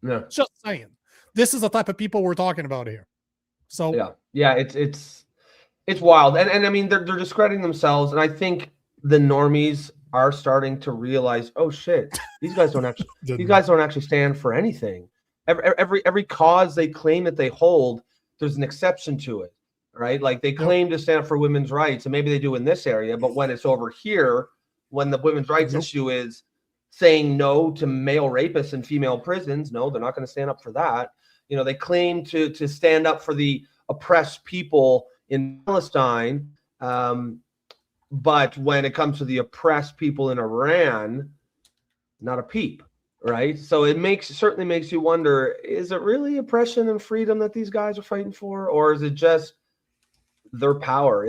Yeah, just saying. This is the type of people we're talking about here. So it's wild, and I mean they're discrediting themselves, and I think the normies are starting to realize, oh shit, these guys don't actually stand for anything. Every cause they claim that they hold, there's an exception to it, right? Like they claim to stand for women's rights, and maybe they do in this area, but when it's over here, when the women's rights issue is saying no to male rapists in female prisons, no, they're not going to stand up for that. You know, they claim to stand up for the oppressed people in Palestine, but when it comes to the oppressed people in Iran, not a peep, right? So it certainly makes you wonder, is it really oppression and freedom that these guys are fighting for, or is it just their power?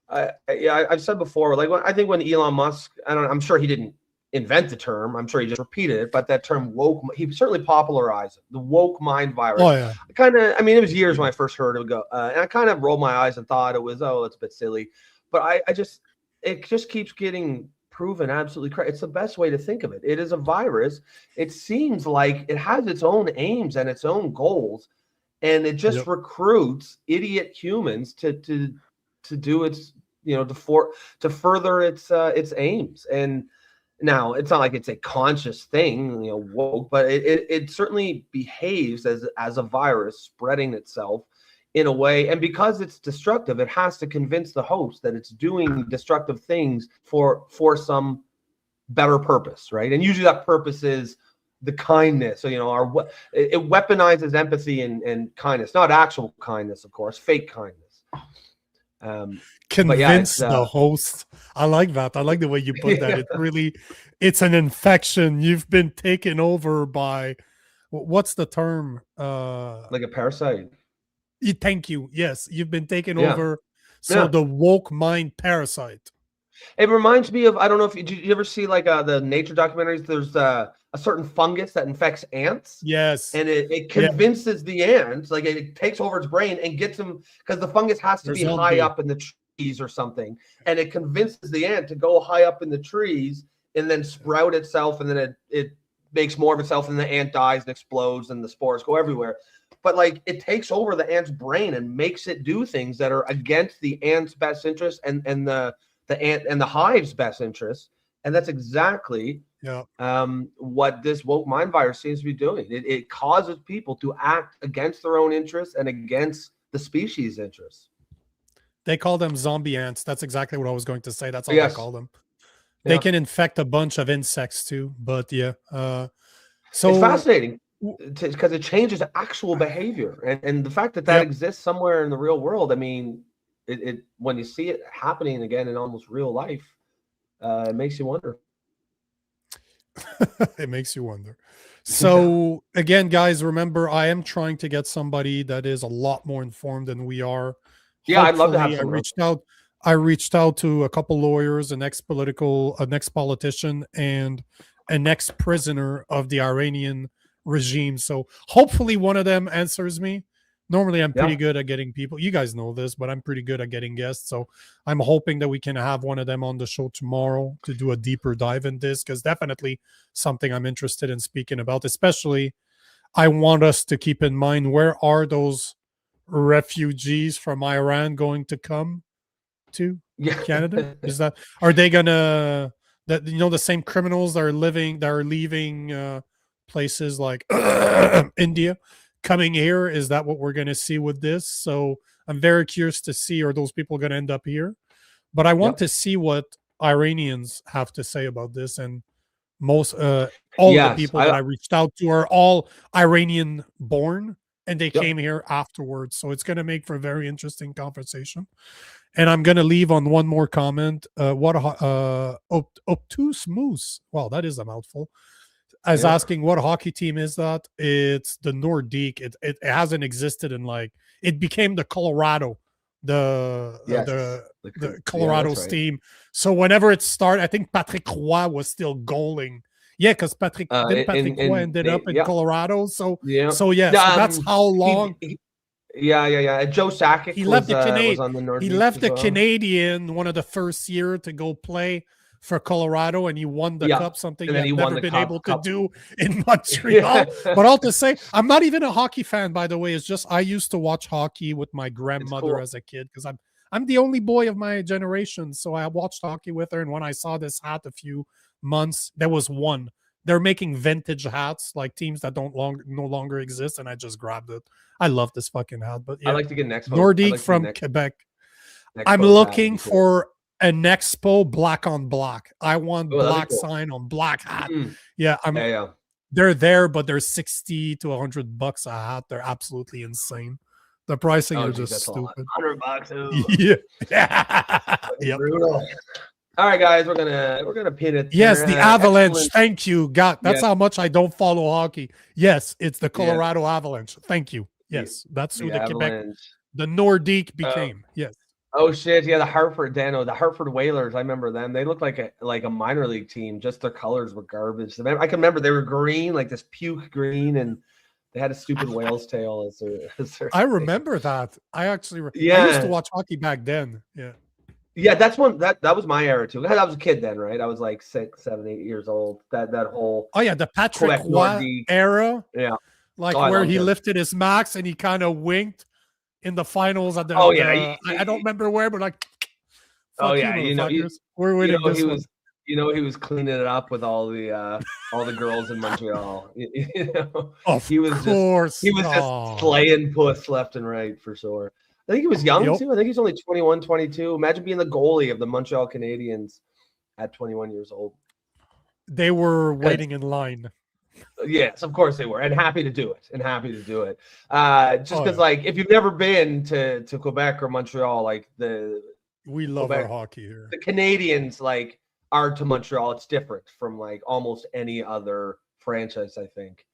I've said before, like I think when Elon Musk, I'm sure he didn't invent the term, I'm sure he just repeated it, but that term woke, he certainly popularized it, the woke mind virus. Oh yeah. It was years when I first heard it go, and I kind of rolled my eyes and thought it was, it's a bit silly, but it just keeps getting proven absolutely correct. It's the best way to think of it. It is a virus. It seems like it has its own aims and its own goals, and it just recruits idiot humans to do its, to further its aims. And now it's not like it's a conscious thing, woke, but it certainly behaves as a virus spreading itself in a way, and because it's destructive, it has to convince the host that it's doing destructive things for some better purpose, right? And usually that purpose is the kindness. So, it weaponizes empathy and kindness, not actual kindness, of course, fake kindness. Convince the host. I like that. I like the way you put that. It really, it's an infection. You've been taken over by, what's the term? Like a parasite. Thank you. Yes, you've been taken over. So the woke mind parasite. It reminds me of, I don't know if you ever see like the nature documentaries. There's a certain fungus that infects ants. Yes. And it convinces the ants, like it takes over its brain and gets them, because the fungus has to be high up in the trees or something. And it convinces the ant to go high up in the trees and then sprout itself. And then it makes more of itself, and the ant dies and explodes and the spores go everywhere. But like it takes over the ant's brain and makes it do things that are against the ant's best interest and the ant and the hive's best interest. And that's exactly what this woke mind virus seems to be doing. It causes people to act against their own interests and against the species' interests. They call them zombie ants. That's exactly what I was going to say. That's all they call them. They can infect a bunch of insects too. But so it's fascinating because it changes actual behavior, and the fact that exists somewhere in the real world. I mean, it when you see it happening again in almost real life, it makes you wonder. It makes you wonder. So again, guys, remember, I am trying to get somebody that is a lot more informed than we are. Yeah, I'd love to have someone. I reached out to a couple lawyers, an ex-politician, and an ex-prisoner of the Iranian regime. So hopefully one of them answers me. Normally, I'm pretty good at getting people. You guys know this, but I'm pretty good at getting guests. So I'm hoping that we can have one of them on the show tomorrow to do a deeper dive in this, because definitely something I'm interested in speaking about. Especially, I want us to keep in mind, where are those refugees from Iran going to come to Canada? Are they gonna the same criminals that are leaving places like India coming here? Is that what we're going to see with this? So I'm very curious to see, are those people going to end up here? But I want to see what Iranians have to say about this. And most all the people that I reached out to are all Iranian born, and they came here afterwards. So it's going to make for a very interesting conversation. And I'm going to leave on one more comment. Obtuse Moose, well, that is a mouthful, is asking, what hockey team is that? It's the Nordique. It hasn't existed in it became the Colorado, the Colorado's team. So whenever it started, I think Patrick Roy was still goaling. Yeah, because Patrick Roy ended up in Colorado. So that's how long. Joe Sakic left the Canadian. Was on the Nordique. He left the Canadian one of the first year to go play for Colorado, and he won the cup, something he'd never been able to do in Montreal. But all to say, I'm not even a hockey fan, by the way. It's just I used to watch hockey with my grandmother as a kid, because I'm the only boy of my generation. So I watched hockey with her, and when I saw this hat a few months, there was one. They're making vintage hats, like teams that no longer exist, and I just grabbed it. I love this fucking hat. But I like to get an Expo. Nordique from Quebec. I'm looking for an Expo black on black. I want black sign on black hat. They're there, but they're $60 to $100 a hat. They're absolutely insane. The pricing are just stupid. $100. Yeah. Brutal. All right, guys, we're gonna pin it. Yes, the Avalanche. Excellent. Thank you. That's how much I don't follow hockey. Yes, it's the Colorado Avalanche. Thank you. Yes, that's who the Quebec, the Nordique became. Yes. Oh shit! Yeah, the Hartford Whalers. I remember them. They looked like a minor league team. Just their colors were garbage. I can remember they were green, like this puke green, and they had a stupid whale's tail as their I remember that. I actually. I used to watch hockey back then. Yeah. Yeah, that's one that was my era too. I was a kid then, right? I was like 6, 7, 8 years old. That whole the Patrick Roy era. Yeah. Where he lifted his max and he kind of winked in the finals at the I don't remember where, but we're winning. he was cleaning it up with all the girls in Montreal. Of he was course. just slaying puss left and right for sure. I think he was young too. I think he's only 21, 22. Imagine being the goalie of the Montreal Canadiens at 21 years old. They were waiting in line. Yes, of course they were, and happy to do it. Just because, like, if you've never been to Quebec or Montreal, like we love Quebec, our hockey here. The Canadians like are to Montreal. It's different from like almost any other franchise, I think.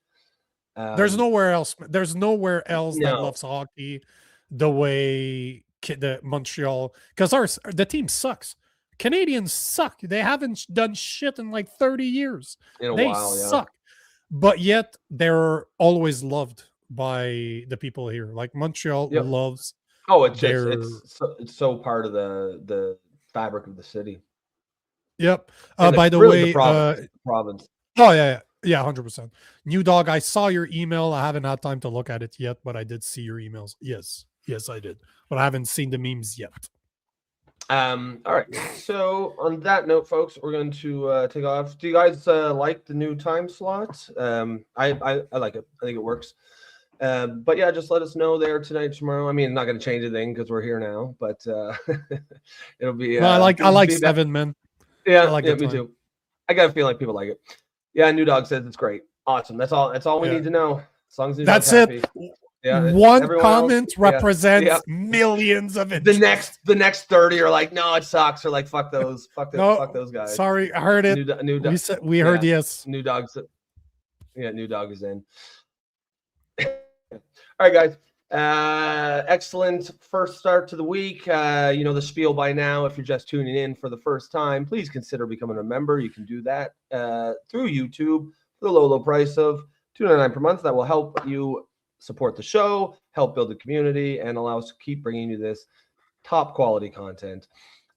There's nowhere else. There's nowhere else that loves hockey the way the Montreal, because the team sucks. Canadians suck. They haven't done shit in like 30 years. They suck. But yet they're always loved by the people here. Like Montreal loves. Oh, it's so part of the fabric of the city. Yep. By the way, the province. Oh yeah, 100%. New Dog, I saw your email. I haven't had time to look at it yet, but I did see your emails. Yes, I did. But I haven't seen the memes yet. All right. So on that note, folks, we're going to take off. Do you guys like the new time slot? I like it. I think it works. But yeah, just let us know there tonight, tomorrow. I mean, not going to change anything because we're here now, but it'll be. I like 7, man. Yeah, me too. I got a feeling like people like it. Yeah, New Dog says it's great. Awesome. That's all we need to know. As long as that's it. Yeah, one comment represents millions of it. The next 30 are like, no, it sucks, or like fuck those guys. Sorry, I heard it. We heard yes. New Dog is in. All right, guys. Excellent first start to the week. You know the spiel by now. If you're just tuning in for the first time, please consider becoming a member. You can do that through YouTube for the low price of $2.99 per month. That will help you support the show, help build the community, and allow us to keep bringing you this top quality content.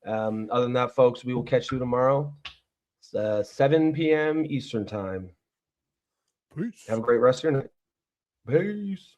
Other than that, folks, we will catch you tomorrow, 7 p.m. Eastern time. Peace. Have a great rest of your night. Peace.